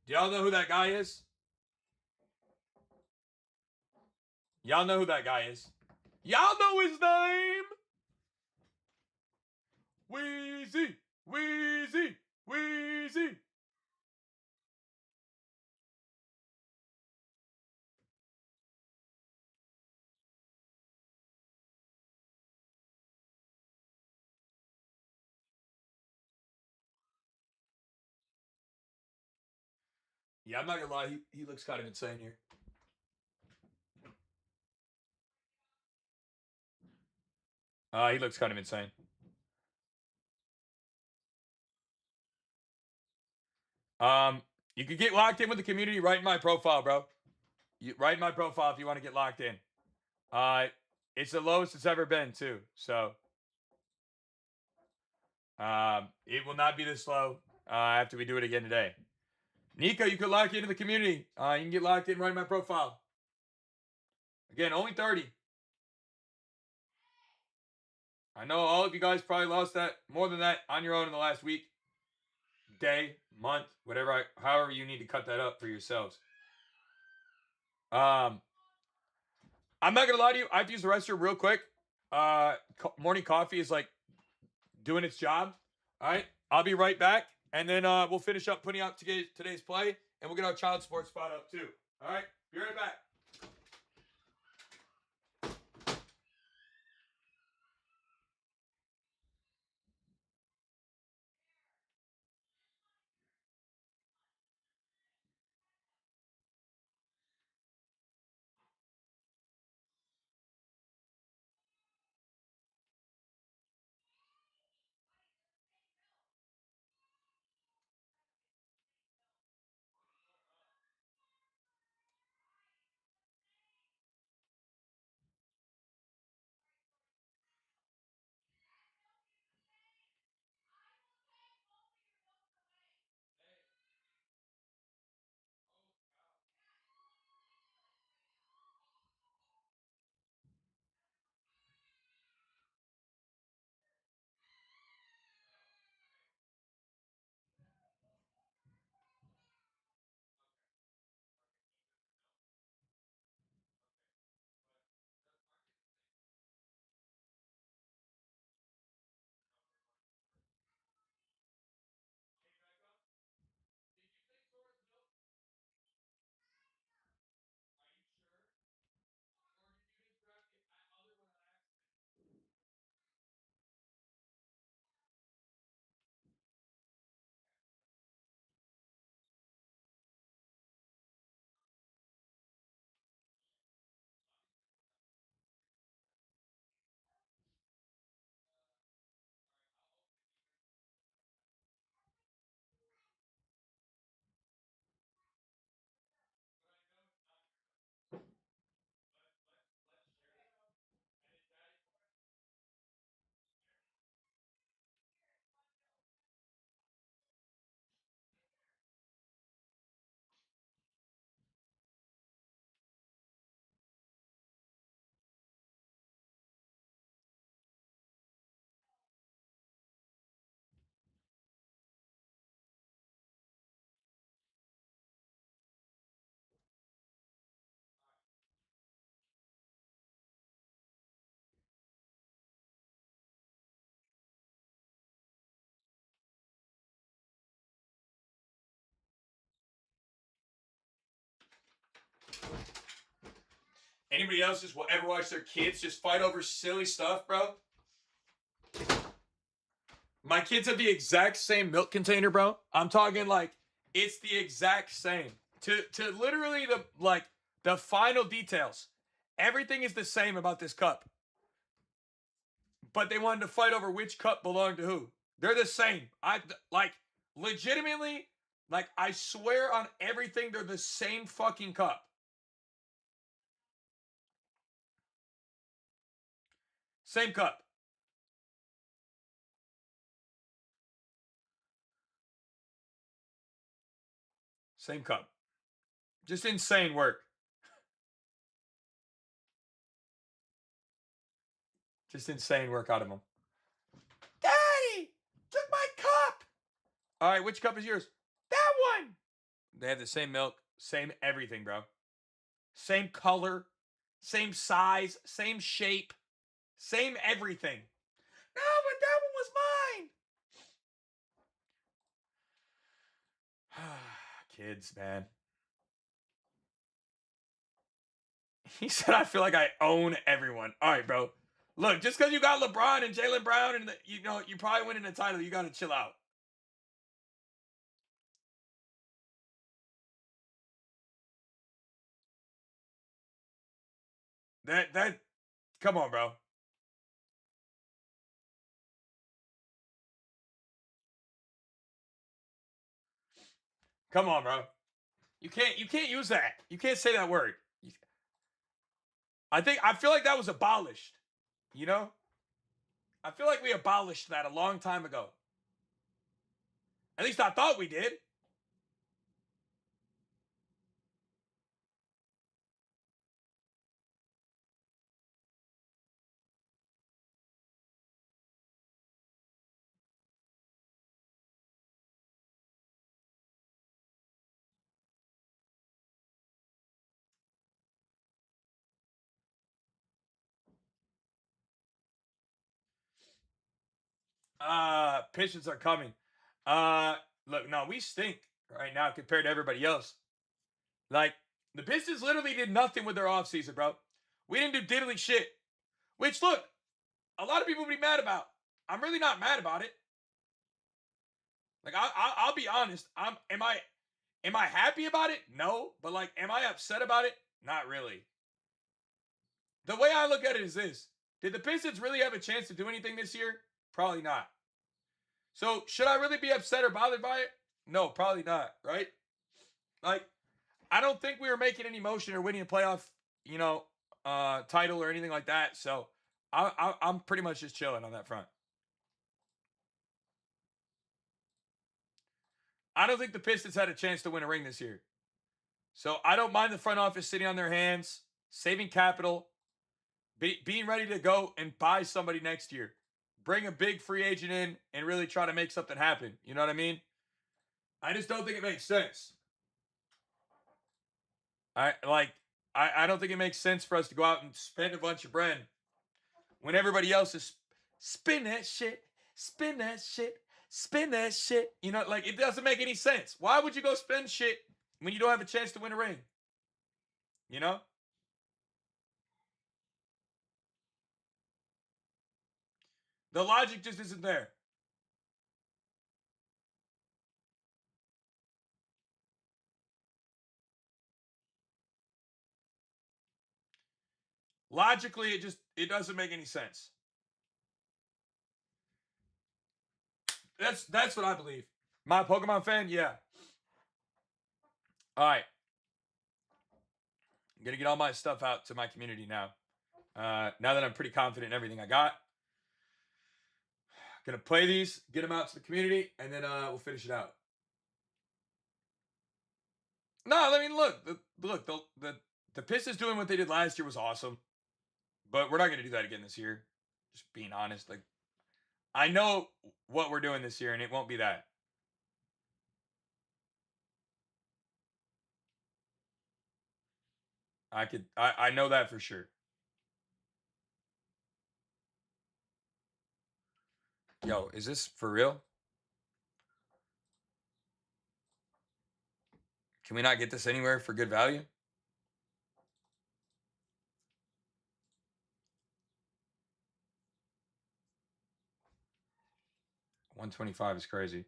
Do y'all know who that guy is? Y'all know who that guy is? Y'all know his name? Wheezy, Wheezy, Wheezy. Yeah, I'm not gonna lie, he looks kind of insane here. He looks kind of insane. You can get locked in with the community right in my profile, bro. Right in my profile if you want to get locked in. It's the lowest it's ever been too. So, it will not be this low after we do it again today. Nico, you can lock into the community. You can get locked in right in my profile. Again, only 30. I know all of you guys probably lost that more than that on your own in the last week, day, month, whatever, however you need to cut that up for yourselves. I'm not gonna lie to you. I have to use the restroom real quick. Morning coffee is like doing its job. All right, I'll be right back, and then we'll finish up putting out today's play, and we'll get our child sports spot up too. All right. Be right back. Anybody else just ever watch their kids just fight over silly stuff, bro? My kids have the exact same milk container, bro. I'm talking like it's the exact same. To literally the final details. Everything is the same about this cup. But they wanted to fight over which cup belonged to who. They're the same. I like legitimately, like I swear on everything, they're the same fucking cup. Same cup. Same cup. Just insane work. Just insane work out of them. Daddy, took my cup. All right, which cup is yours? That one. They have the same milk, same everything, bro. Same color, same size, same shape, same everything. No, but that one was mine. Kids, man. He said, I feel like I own everyone. All right, bro. Look, just because you got LeBron and Jaylen Brown and you probably winning the title, you got to chill out. That come on, bro. Come on, bro. You can't use that. You can't say that word. I feel like that was abolished. You know? I feel like we abolished that a long time ago. At least I thought we did. Pistons are coming. Look, no, we stink right now compared to everybody else. Like, The Pistons literally did nothing with their offseason, bro. We didn't do diddly shit. Which, look, a lot of people would be mad about. I'm really not mad about it. Like, I'll be honest. Am I happy about it? No. But, like, am I upset about it? Not really. The way I look at it is this. Did the Pistons really have a chance to do anything this year? Probably not. So, should I really be upset or bothered by it? No, probably not, right? Like, I don't think we were making any motion or winning a playoff, title or anything like that. So, I'm pretty much just chilling on that front. I don't think the Pistons had a chance to win a ring this year. So, I don't mind the front office sitting on their hands, saving capital, being ready to go and buy somebody next year. Bring a big free agent in and really try to make something happen. You know what I mean? I just don't think it makes sense. I don't think it makes sense for us to go out and spend a bunch of bread when everybody else is spin that shit, spin that shit, spin that shit. Like it doesn't make any sense. Why would you go spend shit when you don't have a chance to win a ring? You know? The logic just isn't there. Logically, it doesn't make any sense. That's what I believe. My Pokemon fan, yeah. All right. I'm gonna get all my stuff out to my community now. Now that I'm pretty confident in everything I got. Gonna play these, get them out to the community, and then we'll finish it out. No, I mean, look, the Pistons doing what they did last year was awesome, but we're not gonna do that again this year. Just being honest, like I know what we're doing this year, and it won't be that. I know that for sure. Yo, is this for real? Can we not get this anywhere for good value? $125 is crazy.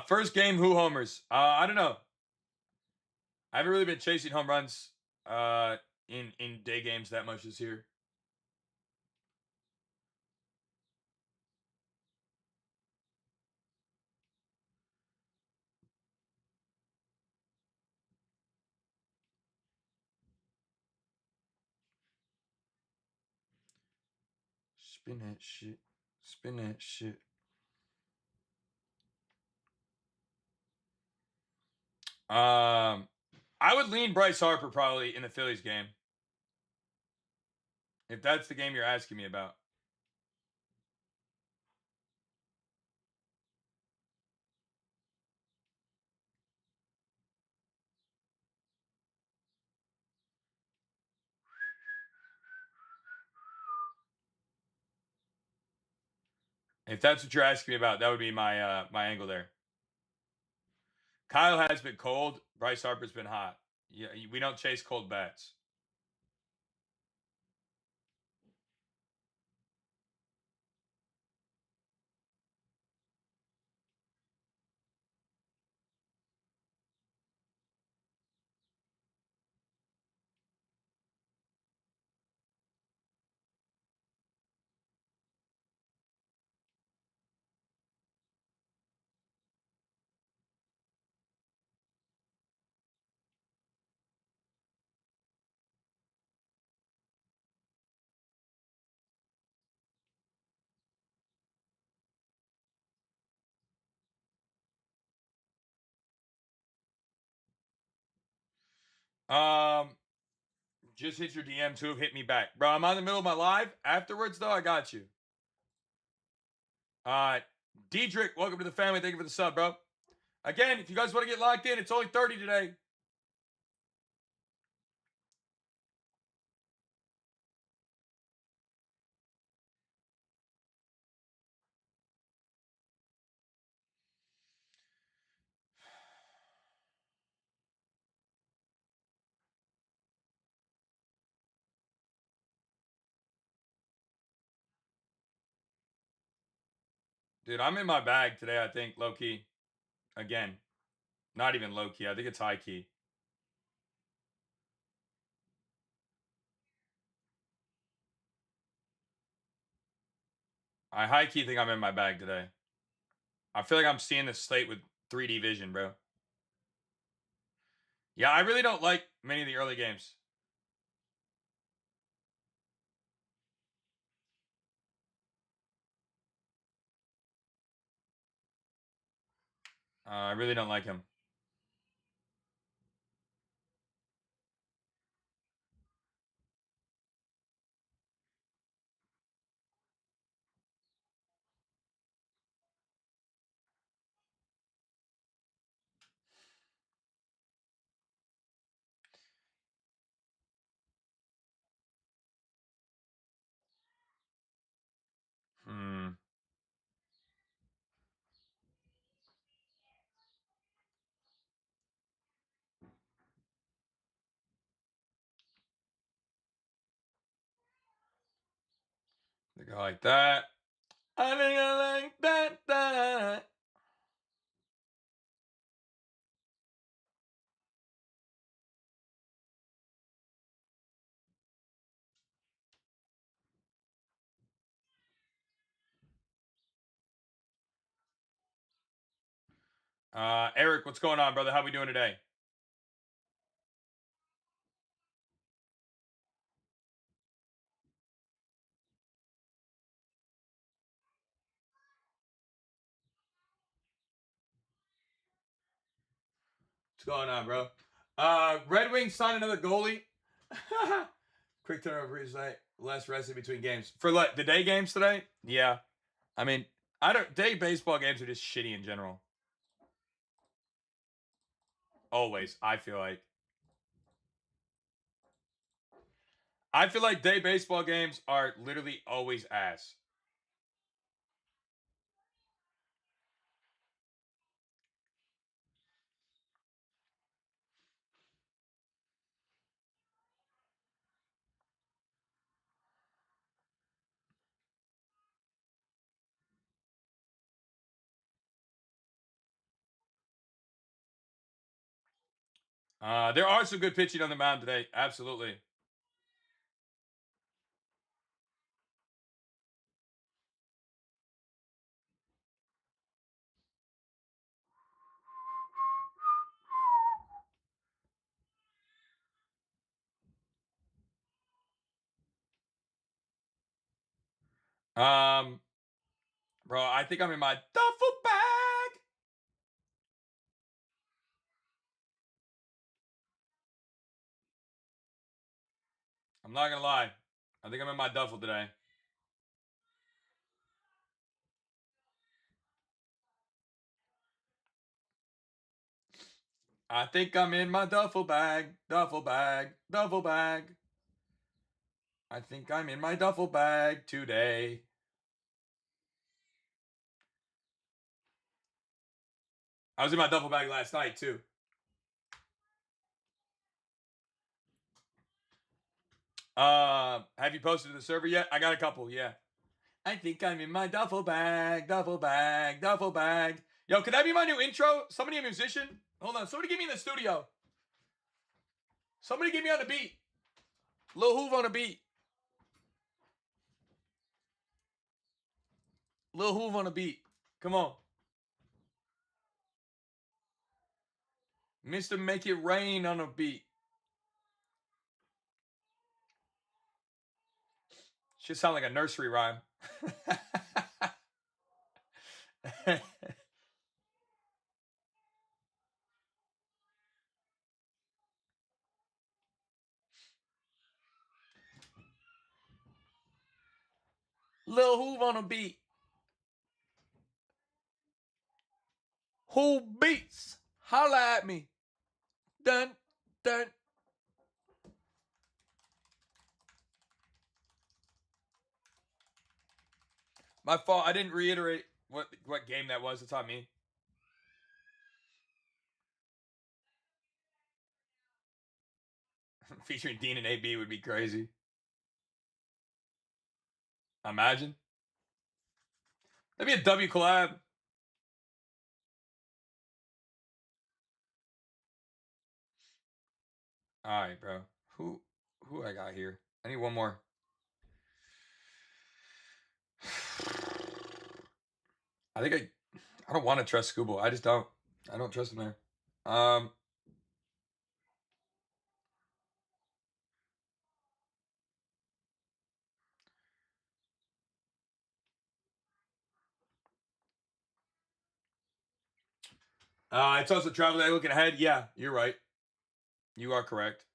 First game, who homers? I don't know. I haven't really been chasing home runs in day games that much this year. Spin that shit. Spin that shit. I would lean Bryce Harper probably in the Phillies game. If that's the game you're asking me about. If that's what you're asking me about, that would be my angle there. Kyle has been cold. Bryce Harper's been hot. Yeah, we don't chase cold bats. Just hit your DM too. Hit me back, bro. I'm on the middle of my live. Afterwards, though, I got you. Diedrich, welcome to the family. Thank you for the sub, bro. Again, if you guys want to get locked in, it's only 30 today. Dude, I'm in my bag today, I think, low key. Again, not even low key. I think it's high key. I high key think I'm in my bag today. I feel like I'm seeing this slate with 3D vision, bro. Yeah, I really don't like many of the early games. I really don't like him. Hmm. They go like that. I think I like that. Eric, what's going on, brother? How we doing today? What's going on, bro? Red Wings signed another goalie. Quick turnover is like less rested between games. For like the day games today? Yeah. I mean, I don't day baseball games are just shitty in general. Always, I feel like. I feel like day baseball games are literally always ass. There are some good pitching on the mound today. Absolutely. Um, bro, I think I'm in my duffel bag. I'm not gonna lie. I think I'm in my duffel today. I think I'm in my duffel bag, duffel bag, duffel bag. I think I'm in my duffel bag today. I was in my duffel bag last night too. Have you posted to the server yet? I got a couple, yeah. I think I'm in my duffel bag, duffel bag, duffel bag. Yo, could that be my new intro? Somebody a musician? Hold on, somebody get me in the studio. Somebody get me on the beat. Lil Hoove on the beat. Lil Hoove on the beat. Come on. Mr. Make It Rain on the beat. Should sound like a nursery rhyme. Lil Hoove on the beat. Who beats? Holla at me. Dun, dun. My fault. I didn't reiterate what game that was. It's on me. Featuring Dean and AB would be crazy. Imagine. That'd be a W collab. All right, bro. Who I got here? I need one more. I think I don't want to trust Scooble. I just don't. I don't trust him there. It's also travel day looking ahead. Yeah, you're right. You are correct.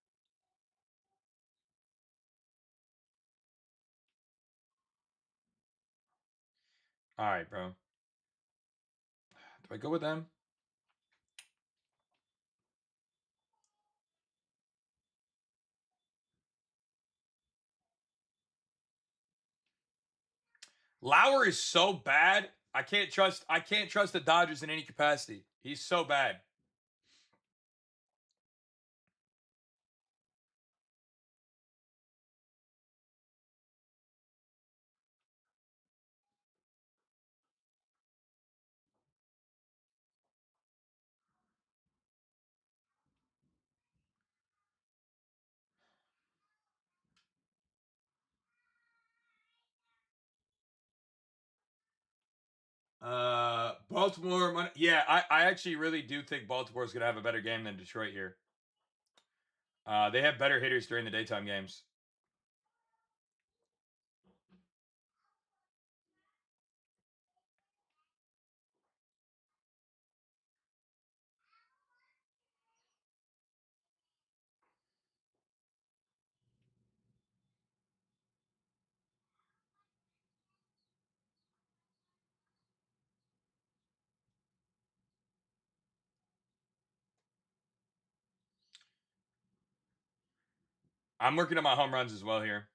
All right, bro. Do I go with them? Lauer is so bad. I can't trust the Dodgers in any capacity. He's so bad. Baltimore. Yeah, I actually really do think Baltimore's gonna have a better game than Detroit here. They have better hitters during the daytime games. I'm working on my home runs as well here.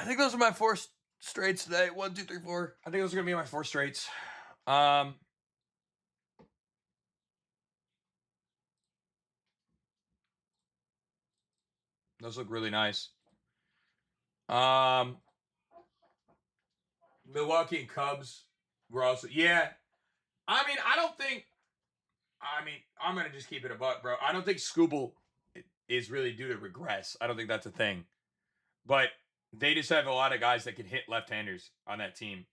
I think those are my four straights today. 1, 2, 3, 4. I think those are gonna be my 4 straights. Those look really nice. Milwaukee and Cubs were also, yeah. I mean, I'm gonna just keep it a buck, bro. I don't think Scooble is really due to regress. I don't think that's a thing. But they just have a lot of guys that can hit left-handers on that team.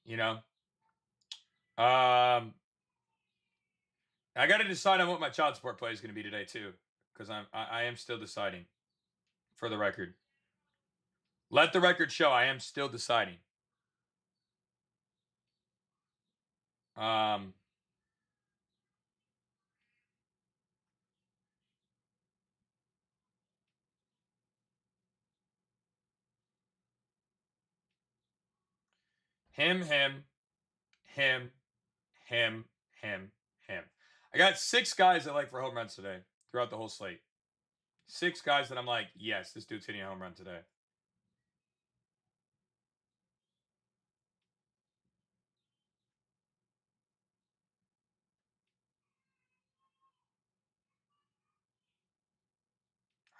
You know. I got to decide on what my child support play is going to be today too, because I am still deciding. For the record, let the record show I am still deciding. Um, him, him, him, him, him, him. I got 6 guys I like for home runs today throughout the whole slate. 6 guys that I'm like, yes, this dude's hitting a home run today.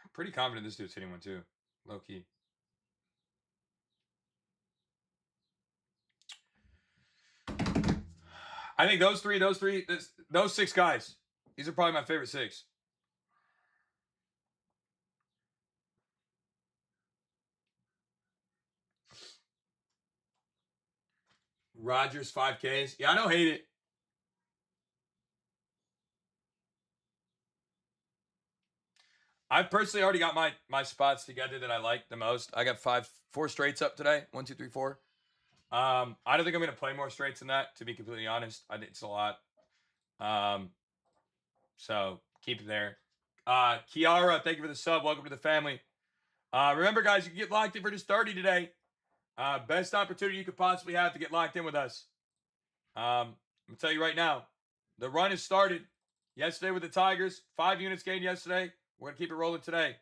I'm pretty confident this dude's hitting one too, low key. I think those 6 guys, these are probably my favorite 6. Rogers 5Ks. Yeah, I don't hate it. I've personally already got my spots together that I like the most. I got 4 straights up today. 1, 2, 3, 4. I don't think I'm gonna play more straights than that, to be completely honest. I think it's a lot. So keep it there. Kiara, thank you for the sub. Welcome to the family. Remember, guys, you can get locked in for just 30 today. Best opportunity you could possibly have to get locked in with us. I'm gonna tell you right now, the run has started yesterday with the Tigers. 5 units gained yesterday. We're gonna keep it rolling today.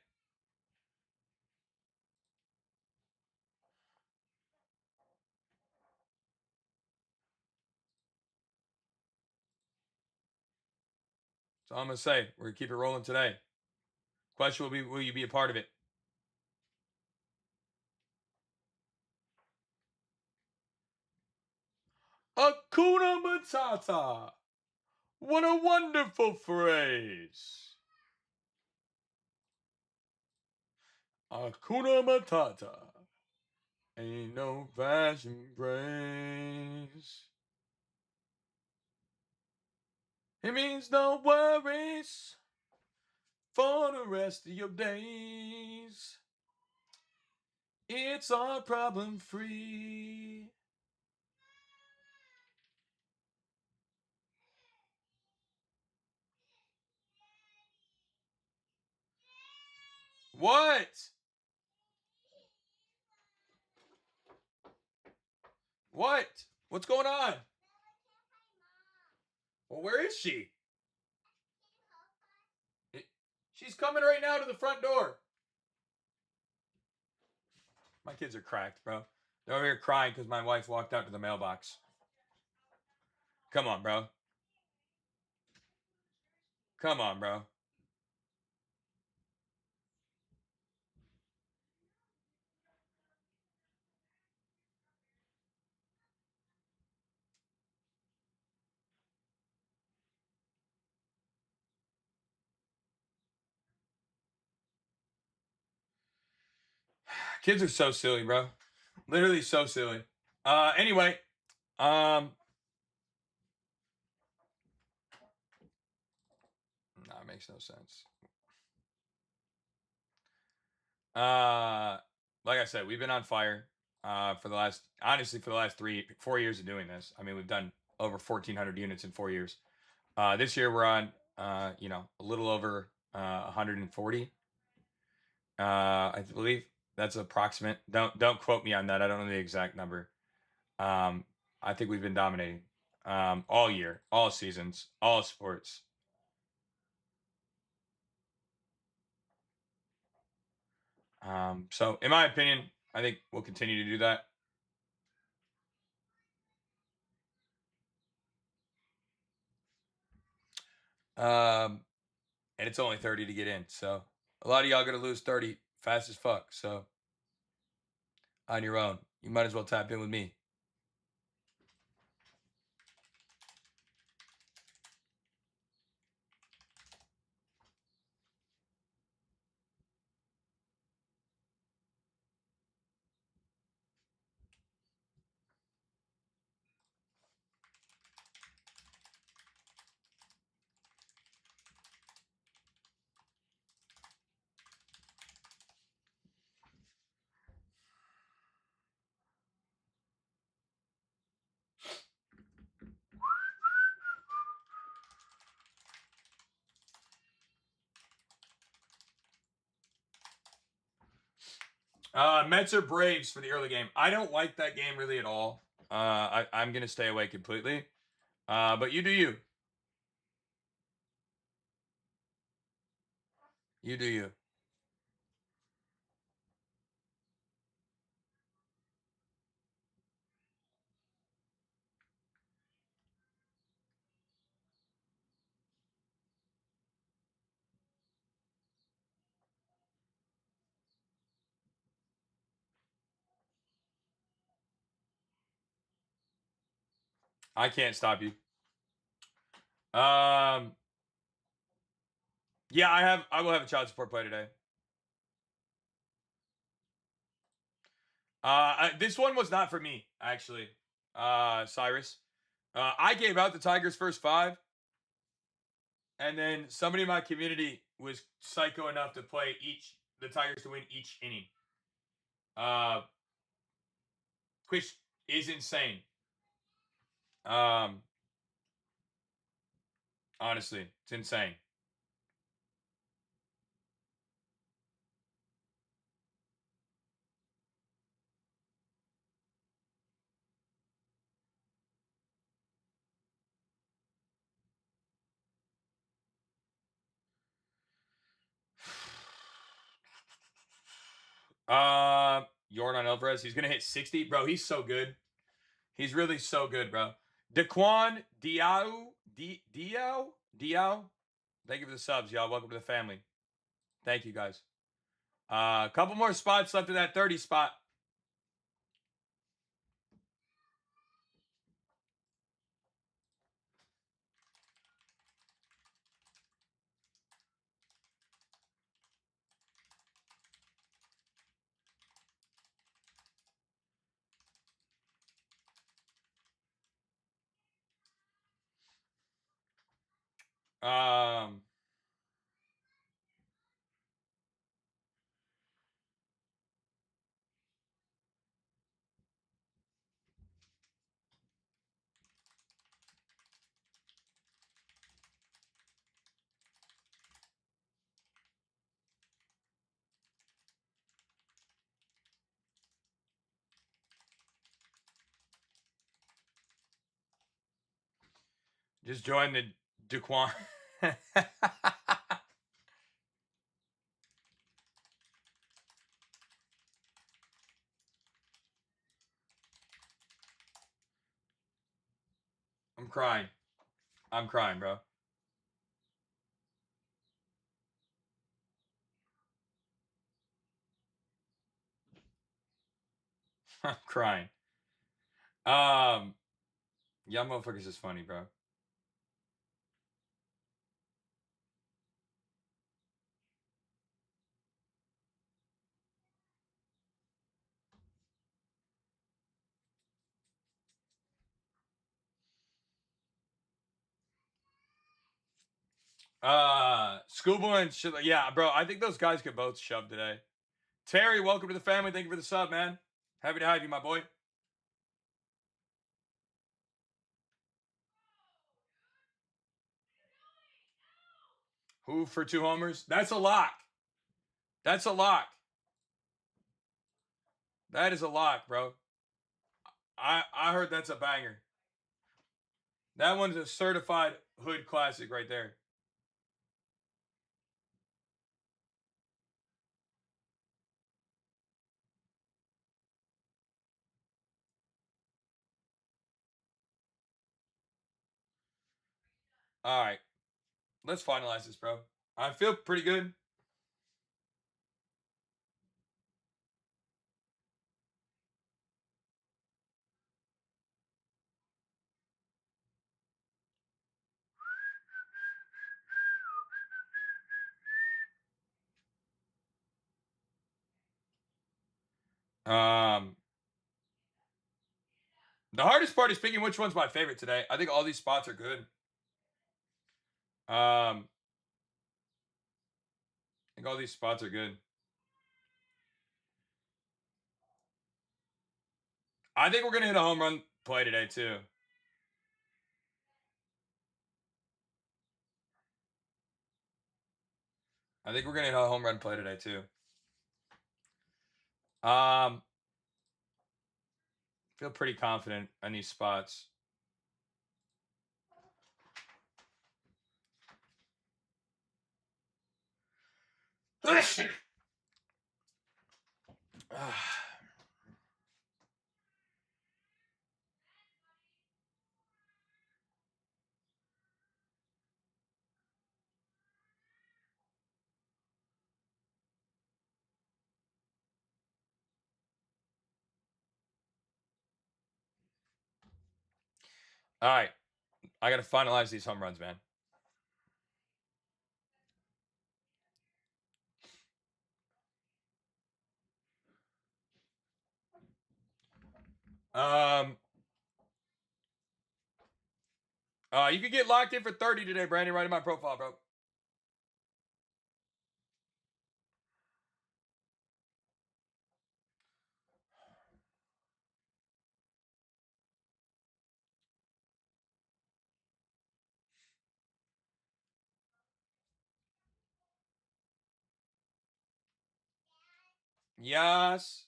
So I'm gonna say we're gonna keep it rolling today. Question will you be a part of it? Hakuna Matata. What a wonderful phrase. Hakuna Matata. Ain't no fashion praise. It means no worries for the rest of your days. It's all problem free. What? What? What's going on? Well, where is she? She's coming right now to the front door. My kids are cracked, bro. They're over here crying because my wife walked out to the mailbox. Come on, bro. Come on, bro. Kids are so silly, bro. Literally so silly. Anyway, no, it makes no sense. Like I said, we've been on fire for the last 3-4 years of doing this. I mean, we've done over 1,400 units in 4 years. This year we're on a little over 140. I believe that's approximate. Don't quote me on that. I don't know the exact number. I think we've been dominating all year, all seasons, all sports. So in my opinion, I think we'll continue to do that. And it's only 30 to get in. So a lot of y'all gonna lose 30 fast as fuck. So on your own, you might as well tap in with me. Mets or Braves for the early game. I don't like that game really at all. I'm gonna stay away completely. But you do you. You do you. I can't stop you. Yeah, I will have a child support play today. This one was not for me, actually. Cyrus. I gave out the Tigers first 5. And then somebody in my community was psycho enough to play the Tigers to win each inning. Which is insane. Honestly, it's insane. Yordan Alvarez, he's gonna hit 60, bro. He's so good. He's really so good, bro. Daquan Diao. Thank you for the subs, y'all. Welcome to the family. Thank you, guys. A couple more spots left in that 30 spot. Just join the Daquan. I'm crying. I'm crying, bro. I'm crying. Yeah, motherfuckers is funny, bro. Schoolboy and shit. Yeah, bro. I think those guys could both shove today. Terry, welcome to the family. Thank you for the sub, man. Happy to have you, my boy. Who for 2 homers? That's a lock. That's a lock. That is a lock, bro. I heard that's a banger. That one's a certified hood classic right there. All right. Let's finalize this, bro. I feel pretty good. The hardest part is picking which one's my favorite today. I think all these spots are good. I think all these spots are good. I think we're gonna hit a home run play today too. I think we're gonna hit a home run play today too. Feel pretty confident on these spots. All right. I got to finalize these home runs, man. You can get locked in for 30 today, Brandon, right in my profile, bro. Yes.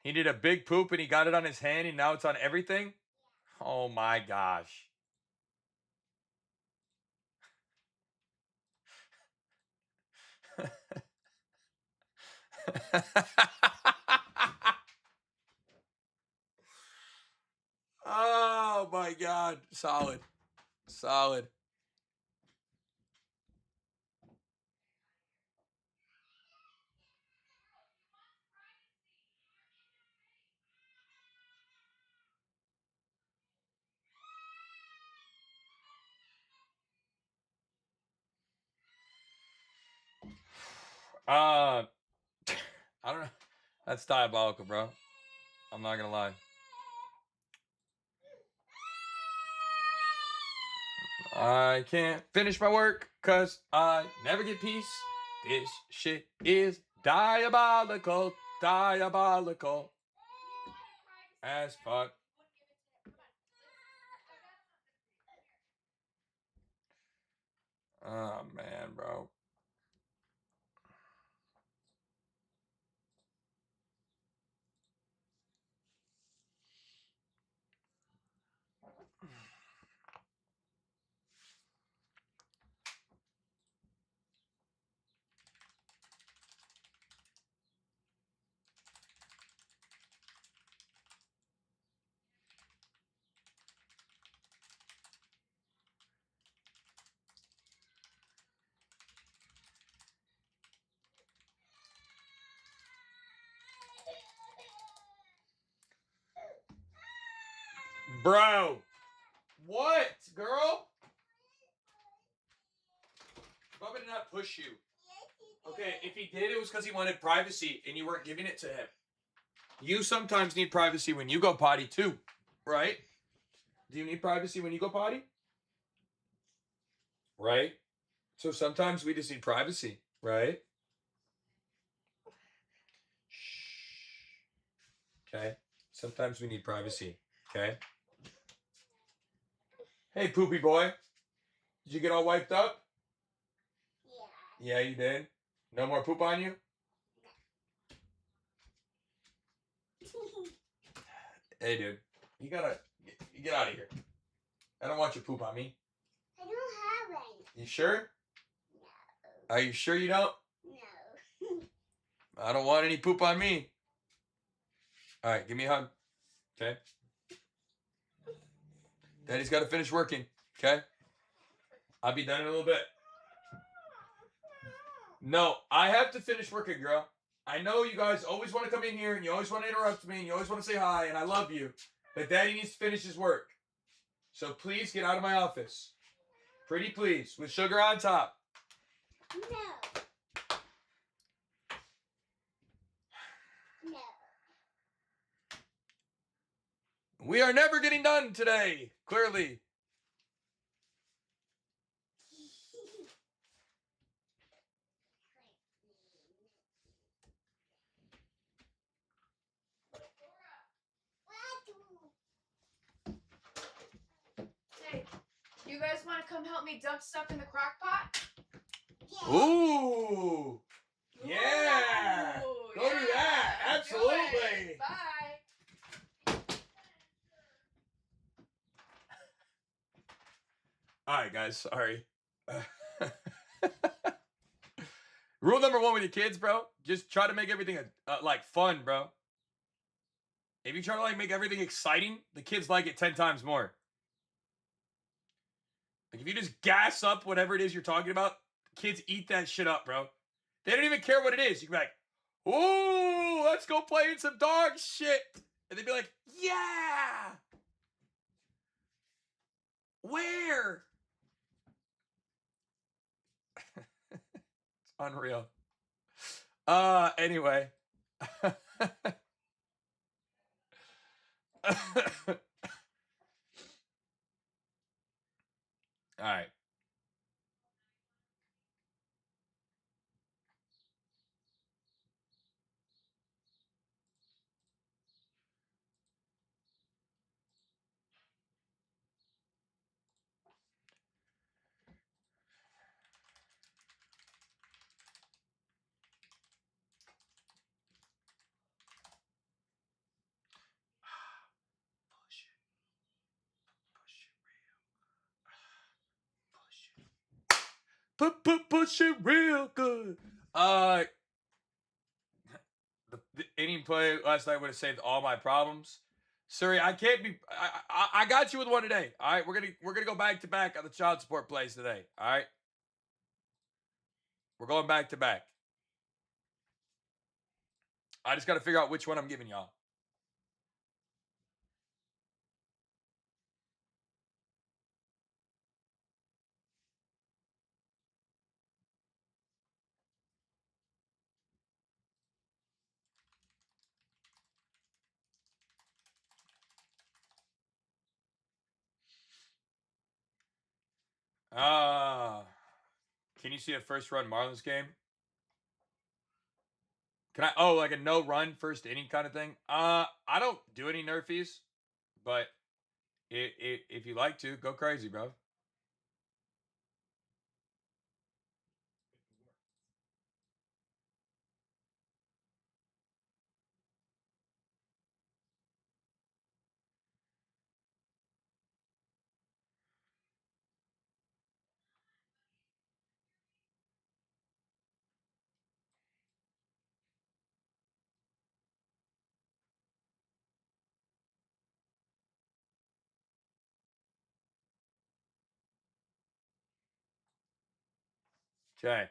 He did a big poop and he got it on his hand and now it's on everything? Oh my gosh. Oh my god. Solid. Solid. I don't know. That's diabolical, bro. I'm not gonna lie. I can't finish my work because I never get peace. This shit is diabolical. Diabolical. As fuck. Oh man, bro. Bro. What, girl? Bubba did not push you. Okay, if he did, it was because he wanted privacy and you weren't giving it to him. You sometimes need privacy when you go potty too, right? Do you need privacy when you go potty? Right? So sometimes we just need privacy, right? Okay. Sometimes we need privacy. Okay. Hey, poopy boy. Did you get all wiped up? Yeah. Yeah, you did. No more poop on you? Hey, dude. You gotta get out of here. I don't want your poop on me. I don't have any. You sure? No. Are you sure you don't? No. I don't want any poop on me. All right, give me a hug. Okay. Daddy's got to finish working. Okay. I'll be done in a little bit. No, I have to finish working, girl. I know you guys always want to come in here and you always want to interrupt me and you always want to say hi and I love you, but Daddy needs to finish his work. So please get out of my office. Pretty please, with sugar on top. No. No. We are never getting done today, clearly. Hey, you guys want to come help me dump stuff in the crock pot? Yeah. Ooh. Yeah. Ooh, Go do that. Absolutely. Bye. All right, guys. Sorry. Rule number one with your kids, bro. Just try to make everything like fun, bro. If you try to like make everything exciting, the kids like it 10 times more. Like if you just gas up whatever it is you're talking about, kids eat that shit up, bro. They don't even care what it is. You can be like, "Ooh, let's go play in some dog shit," and they'd be like, "Yeah, where?" It's unreal. Anyway. All right. Push it real good. The inning play last night would have saved all my problems. Suri, I can't be. I got you with one today. All right, we're gonna go back to back on the child support plays today. All right, we're going back to back. I just got to figure out which one I'm giving y'all. Uh can you see a first run Marlins game? Can I? Oh, like a no run first inning kind of thing. I don't do any nerfies, but if you like to, go crazy, bro. Okay.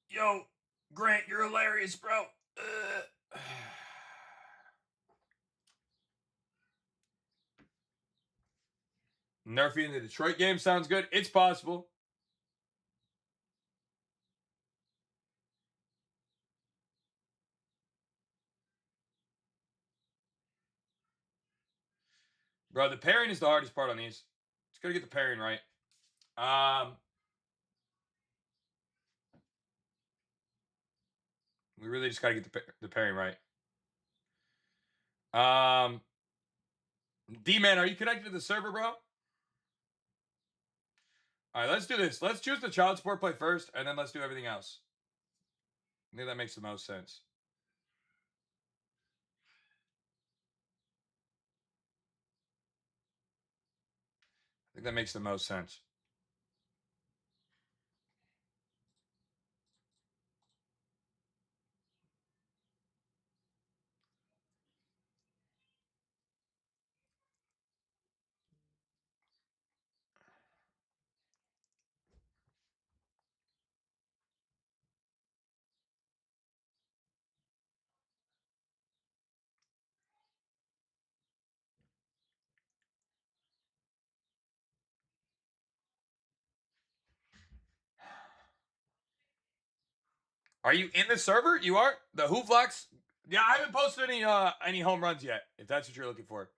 Yo, Grant, you're hilarious, bro. Nerfing in the Detroit game sounds good. It's possible. Bro, the pairing is the hardest part on these. Just gotta get the pairing right. We really just gotta get the pairing right. D-Man, are you connected to the server, bro? All right, let's do this. Let's choose the child support play first, and then let's do everything else. I think that makes the most sense. I think that makes the most sense. Are you in the server? You are? The Hooflocks? Yeah, I haven't posted any home runs yet, if that's what you're looking for.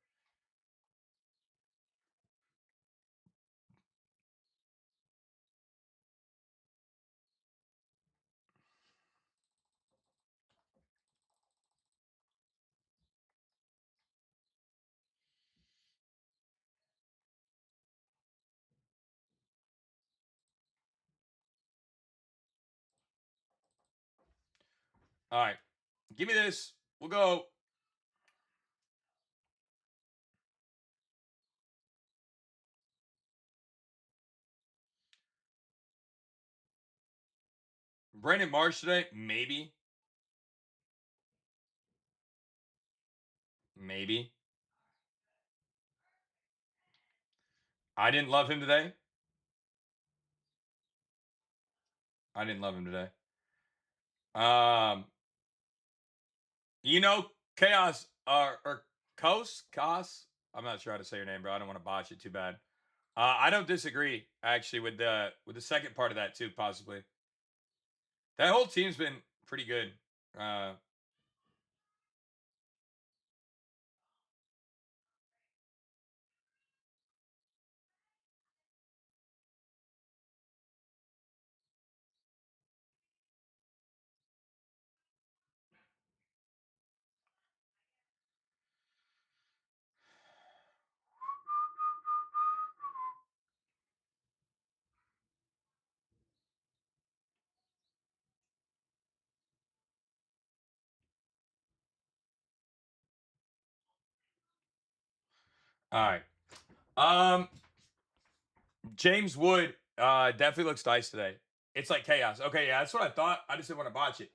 All right. Give me this. We'll go. Brandon Marsh today? Maybe. Maybe. I didn't love him today. I didn't love him today. Um, you know, Chaos or Kos. I'm not sure how to say your name, bro. I don't want to botch it too bad. I don't disagree actually with the second part of that too. Possibly that whole team's been pretty good. Uh, All right. James Wood definitely looks nice today. It's like chaos. Okay, yeah, that's what I thought. I just didn't want to botch it.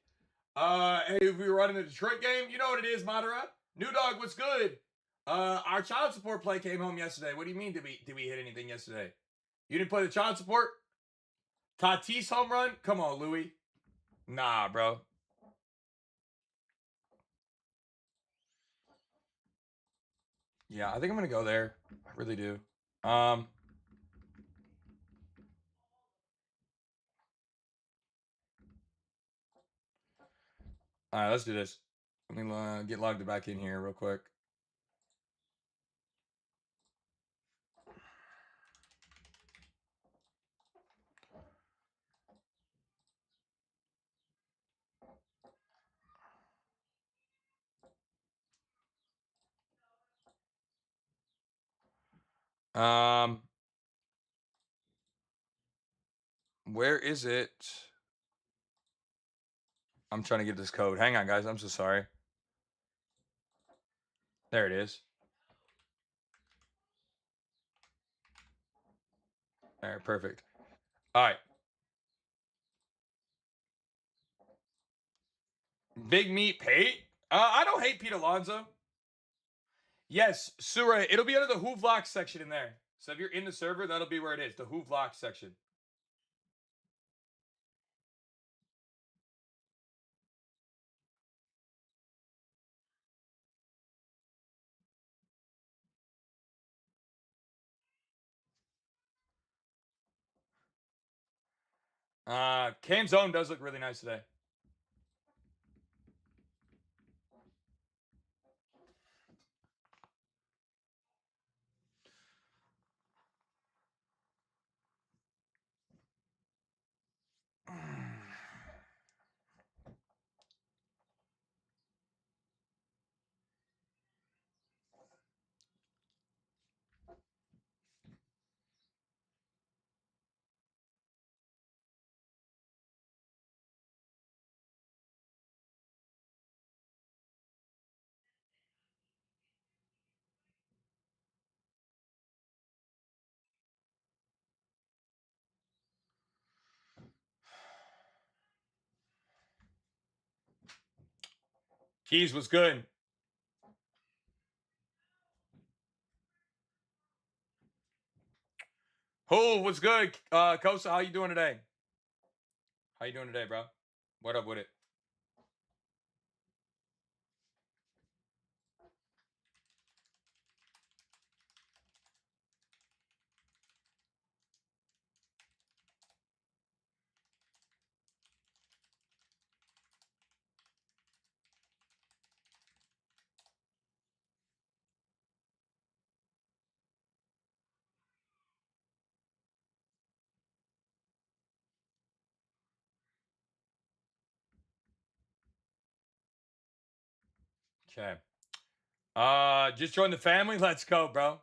Hey, if we were running the Detroit game, you know what it is, Madara. New dog, what's good? Our child support play came home yesterday. What do you mean? Did we hit anything yesterday? You didn't play the child support? Tatis home run? Come on, Louie. Nah, bro. Yeah, I think I'm gonna go there. I really do. All right, let's do this. Let me get logged back in here real quick. Where is it? I'm trying to get this code. Hang on, guys. I'm so sorry. There it is. All right, perfect. All right. Big Meat Pate? I don't hate Pete Alonso. Yes, Sura. It'll be under the Who Vlogs section in there. So if you're in the server, that'll be where it is. The Who Vlogs section. Cam Zone does look really nice today. Keys was good. Who was good? Kosa, how you doing today? How you doing today, bro? What up with it? Okay. Just join the family. Let's go, bro.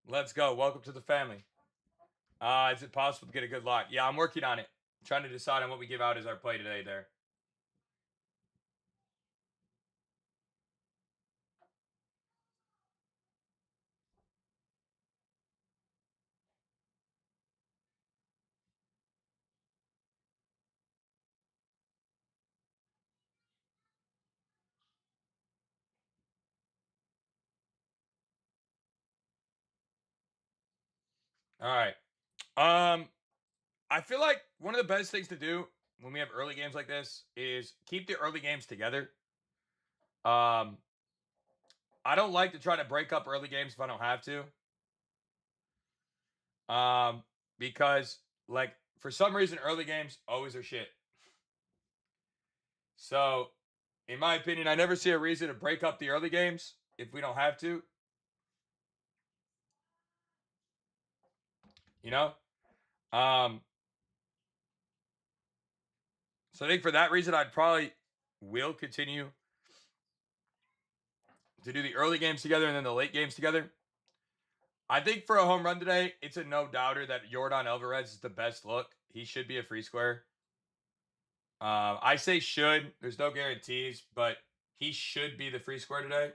Let's go. Welcome to the family. Is it possible to get a good lock? Yeah, I'm working on it. Trying to decide on what we give out as our play today there. All right. I feel like one of the best things to do when we have early games like this is keep the early games together. I don't like to try to break up early games if I don't have to. Because like for some reason early games always are shit. So, in my opinion, I never see a reason to break up the early games if we don't have to. You know? Um so I think for that reason I'd probably will continue to do the early games together and then the late games together. I think for a home run today, it's a no doubter that Jordan Alvarez is the best look. He should be a free square. I say should. There's no guarantees, but he should be the free square today.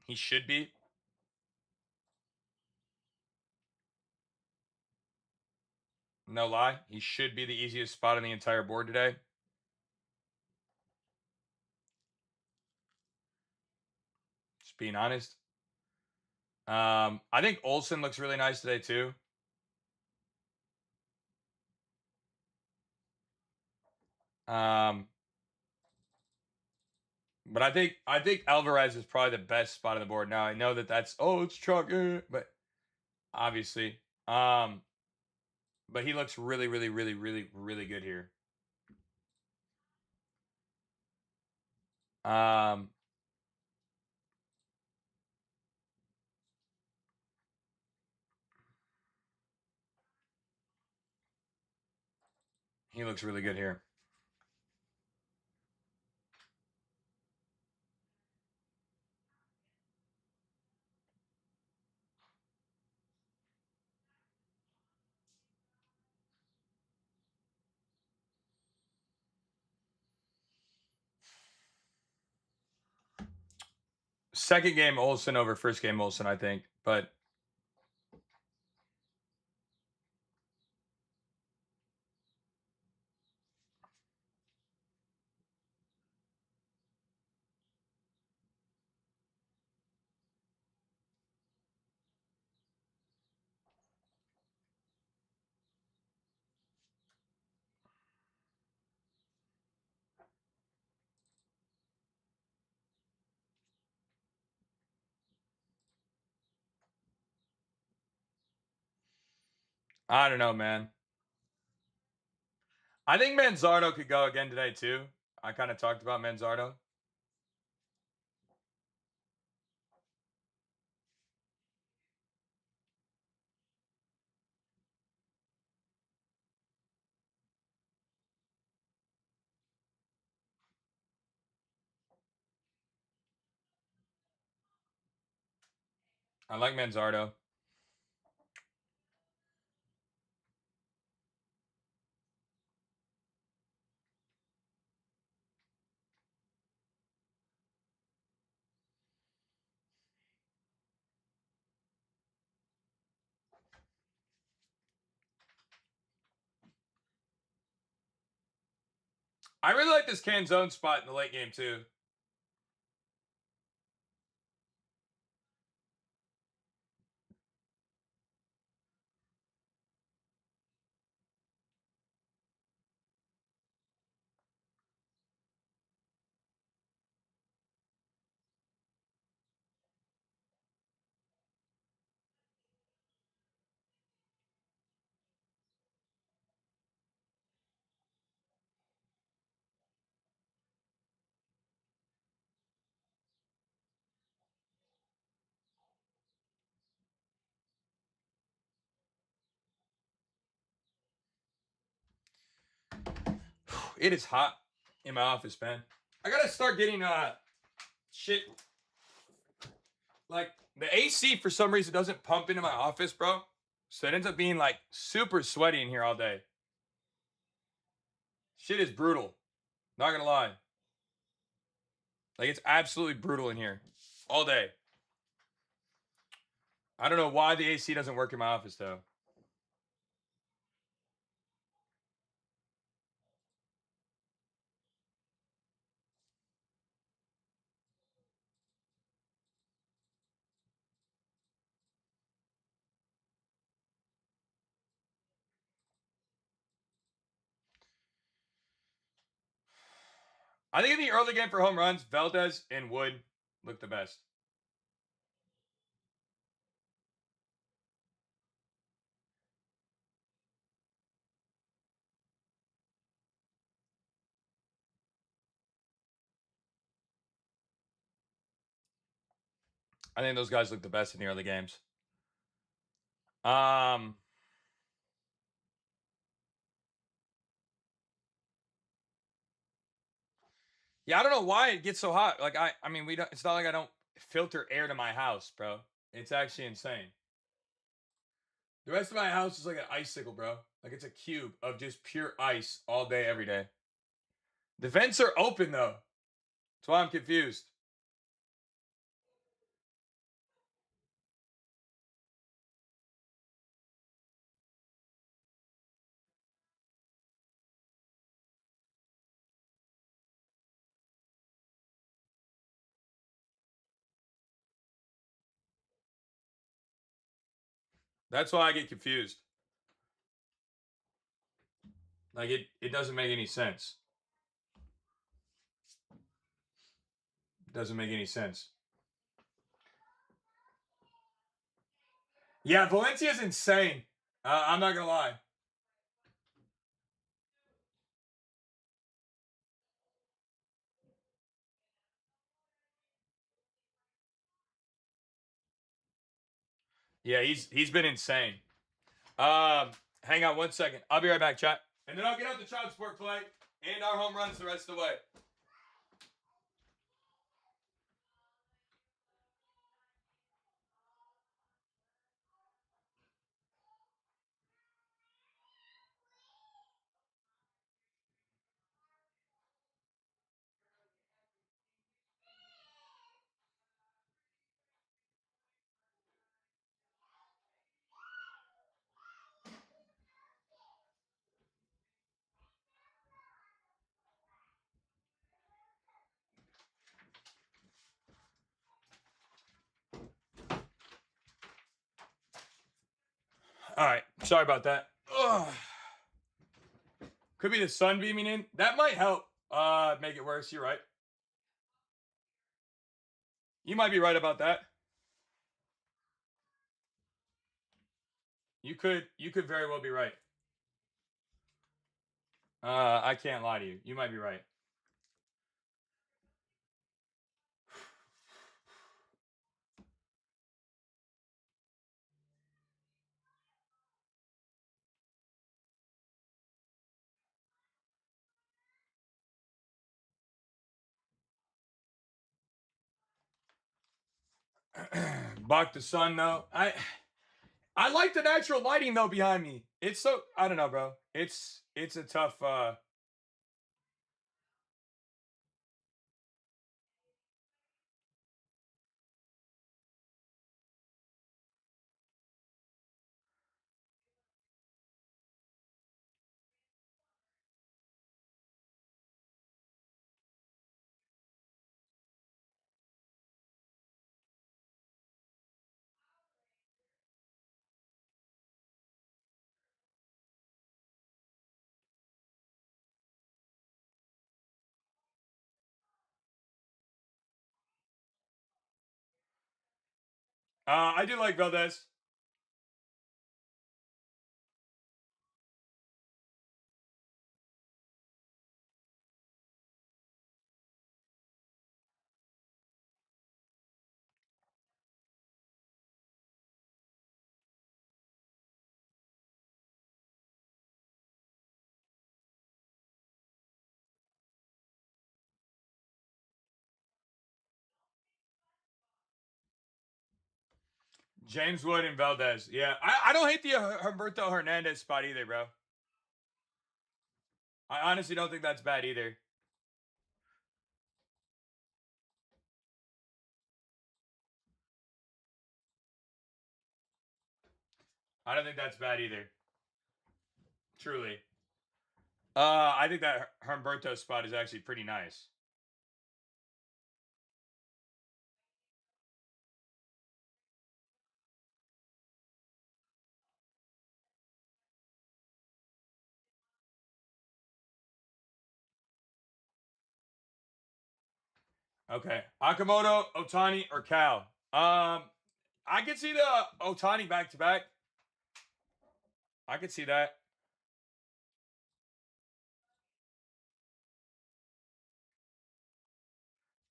He should be. No lie. He should be the easiest spot on the entire board today. Just being honest. I think Olsen looks really nice today too. But I think Alvarez is probably the best spot on the board. Now I know that that's it's chalk, but obviously, but he looks really, really, really, really, really good here. He looks really good here. Second game Olsen over first game Olsen, I think, but I don't know, man. I think Manzardo could go again today too. I kind of talked about Manzardo. I like Manzardo. I really like this Canzone spot in the late game too. It is hot in my office, man. I gotta start getting shit. Like the AC for some reason doesn't pump into my office, bro. So it ends up being like super sweaty in here all day. Shit is brutal. Not gonna lie. Like it's absolutely brutal in here all day. I don't know why the AC doesn't work in my office though. I think in the early game for home runs, Valdez and Wood look the best. I think those guys look the best in the early games. Yeah, I don't know why it gets so hot. Like I mean, we don't. It's not like I don't filter air to my house, bro. It's actually insane. The rest of my house is like an icicle, bro. Like it's a cube of just pure ice all day, every day. The vents are open though. That's why I'm confused. That's why I get confused. Like it doesn't make any sense. It doesn't make any sense. Yeah, Valencia's insane. I'm not gonna lie. Yeah, he's been insane. Hang on 1 second. I'll be right back, chat. And then I'll get out the child support play and our home runs the rest of the way. All right. Sorry about that. Ugh. Could be the sun beaming in. That might help make it worse. You're right. You might be right about that. You could very well be right. I can't lie to you. You might be right. Block the sun though. I like the natural lighting though behind me. It's so I don't know, bro. It's a tough I do like Valdez. James Wood and Valdez. Yeah. I don't hate the Humberto Hernandez spot either, bro. I honestly don't think that's bad either. I don't think that's bad either. Truly. I think that Humberto spot is actually pretty nice. Okay. Akamoto, Otani, or Cal. I could see the Otani back to back. I could see that.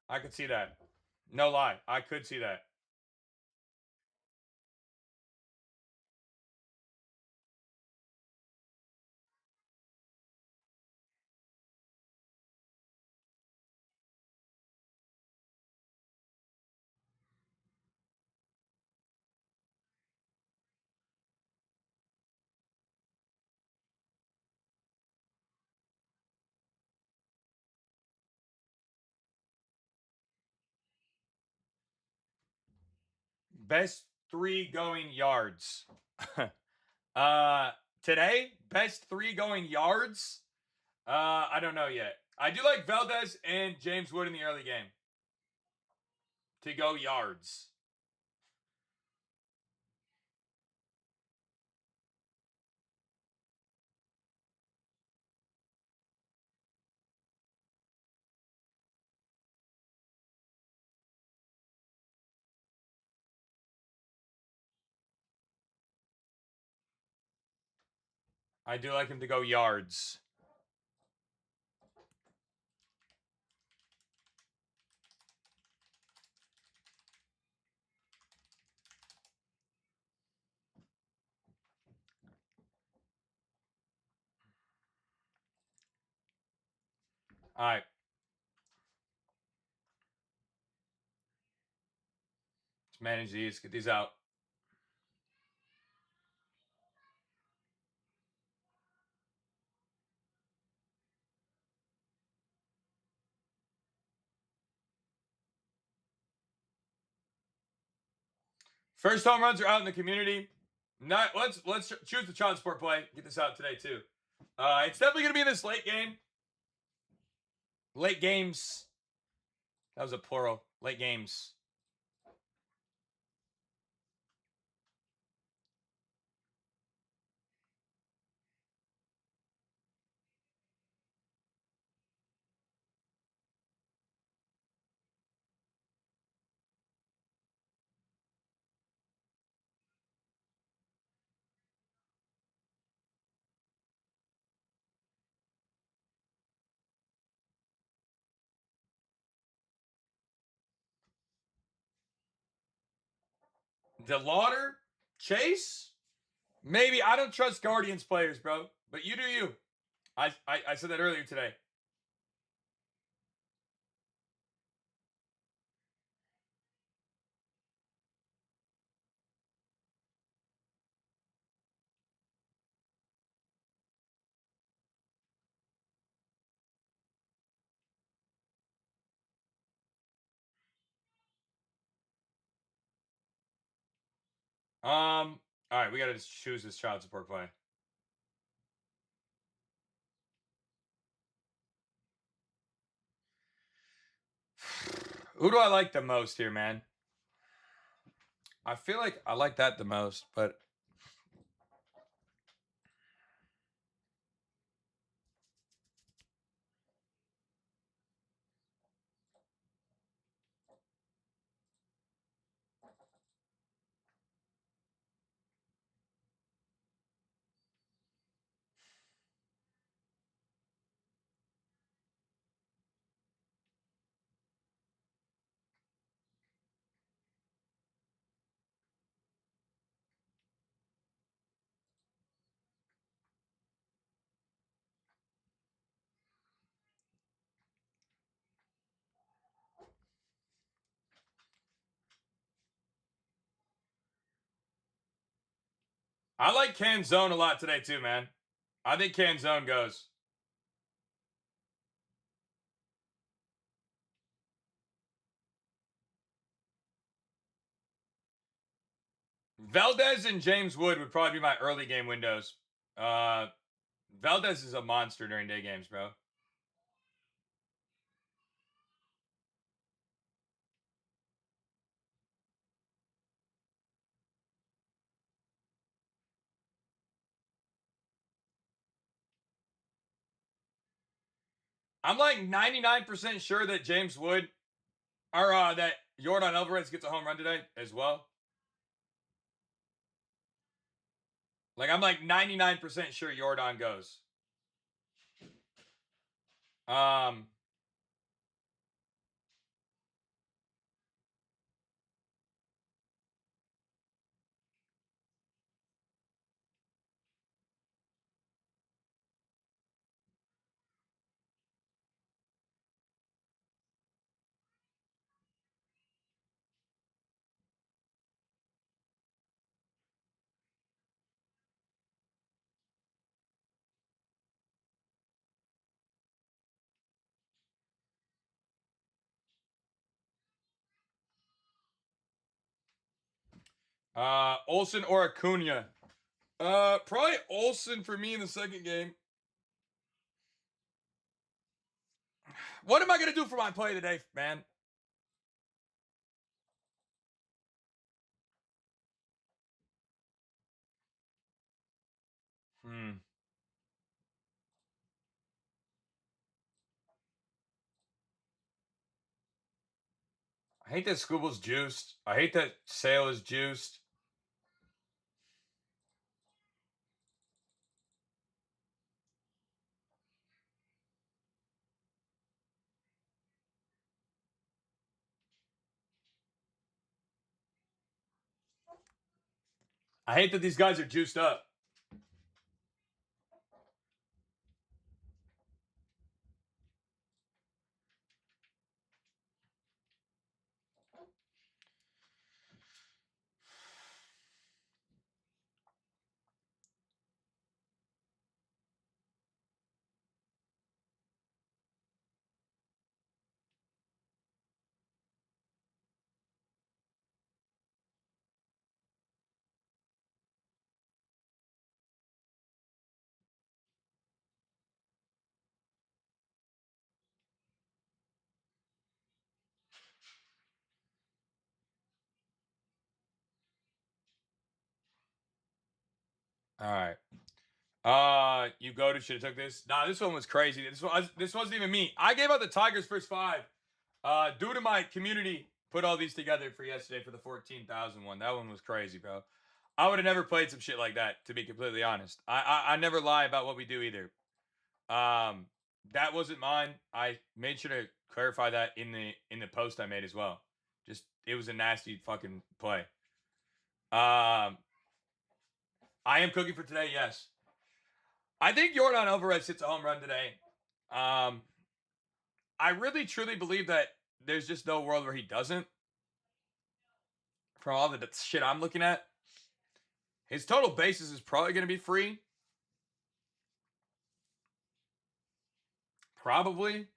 I could see that. No lie. I could see that. best 3 going yards. Today, best 3 going yards. I don't know yet. I do like Valdez and James Wood in the early game to go yards. I do like him to go yards. All right. Let's manage these. Get these out. First home runs are out in the community. Not let's choose the child support play. Get this out today too. It's definitely gonna be in this late game. Late games. That was a plural. Late games. DeLauder, Chase. Maybe I don't trust Guardians players, bro. But you do you. I said that earlier today. All right, we gotta just choose this child support play. Who do I like the most here, man? I feel like I like that the most, but I like Canzone a lot today too, man. I think Canzone goes. Valdez and James Wood would probably be my early game windows. Valdez is a monster during day games, bro. I'm like 99% sure that James Wood or that Jordan Alvarez gets a home run today as well. Like I'm like 99% sure Jordan goes. Um Olsen or Acuna? Probably Olsen for me in the second game. What am I gonna do for my play today, man? I hate that Scooble's juiced. I hate that Sale is juiced. I hate that these guys are juiced up. All right. You go to should have took this. Nah, this one was crazy. This wasn't even me. I gave out the Tigers first 5. Due to my community put all these together for yesterday for the 14,000 one. That one was crazy, bro. I would have never played some shit like that, to be completely honest. I never lie about what we do either. That wasn't mine. I made sure to clarify that in the post I made as well. Just it was a nasty fucking play. I am cooking for today, yes. I think Yordan Alvarez hits a home run today. I really truly believe that there's just no world where he doesn't. From all the shit I'm looking at, his total bases is probably going to be free. Probably.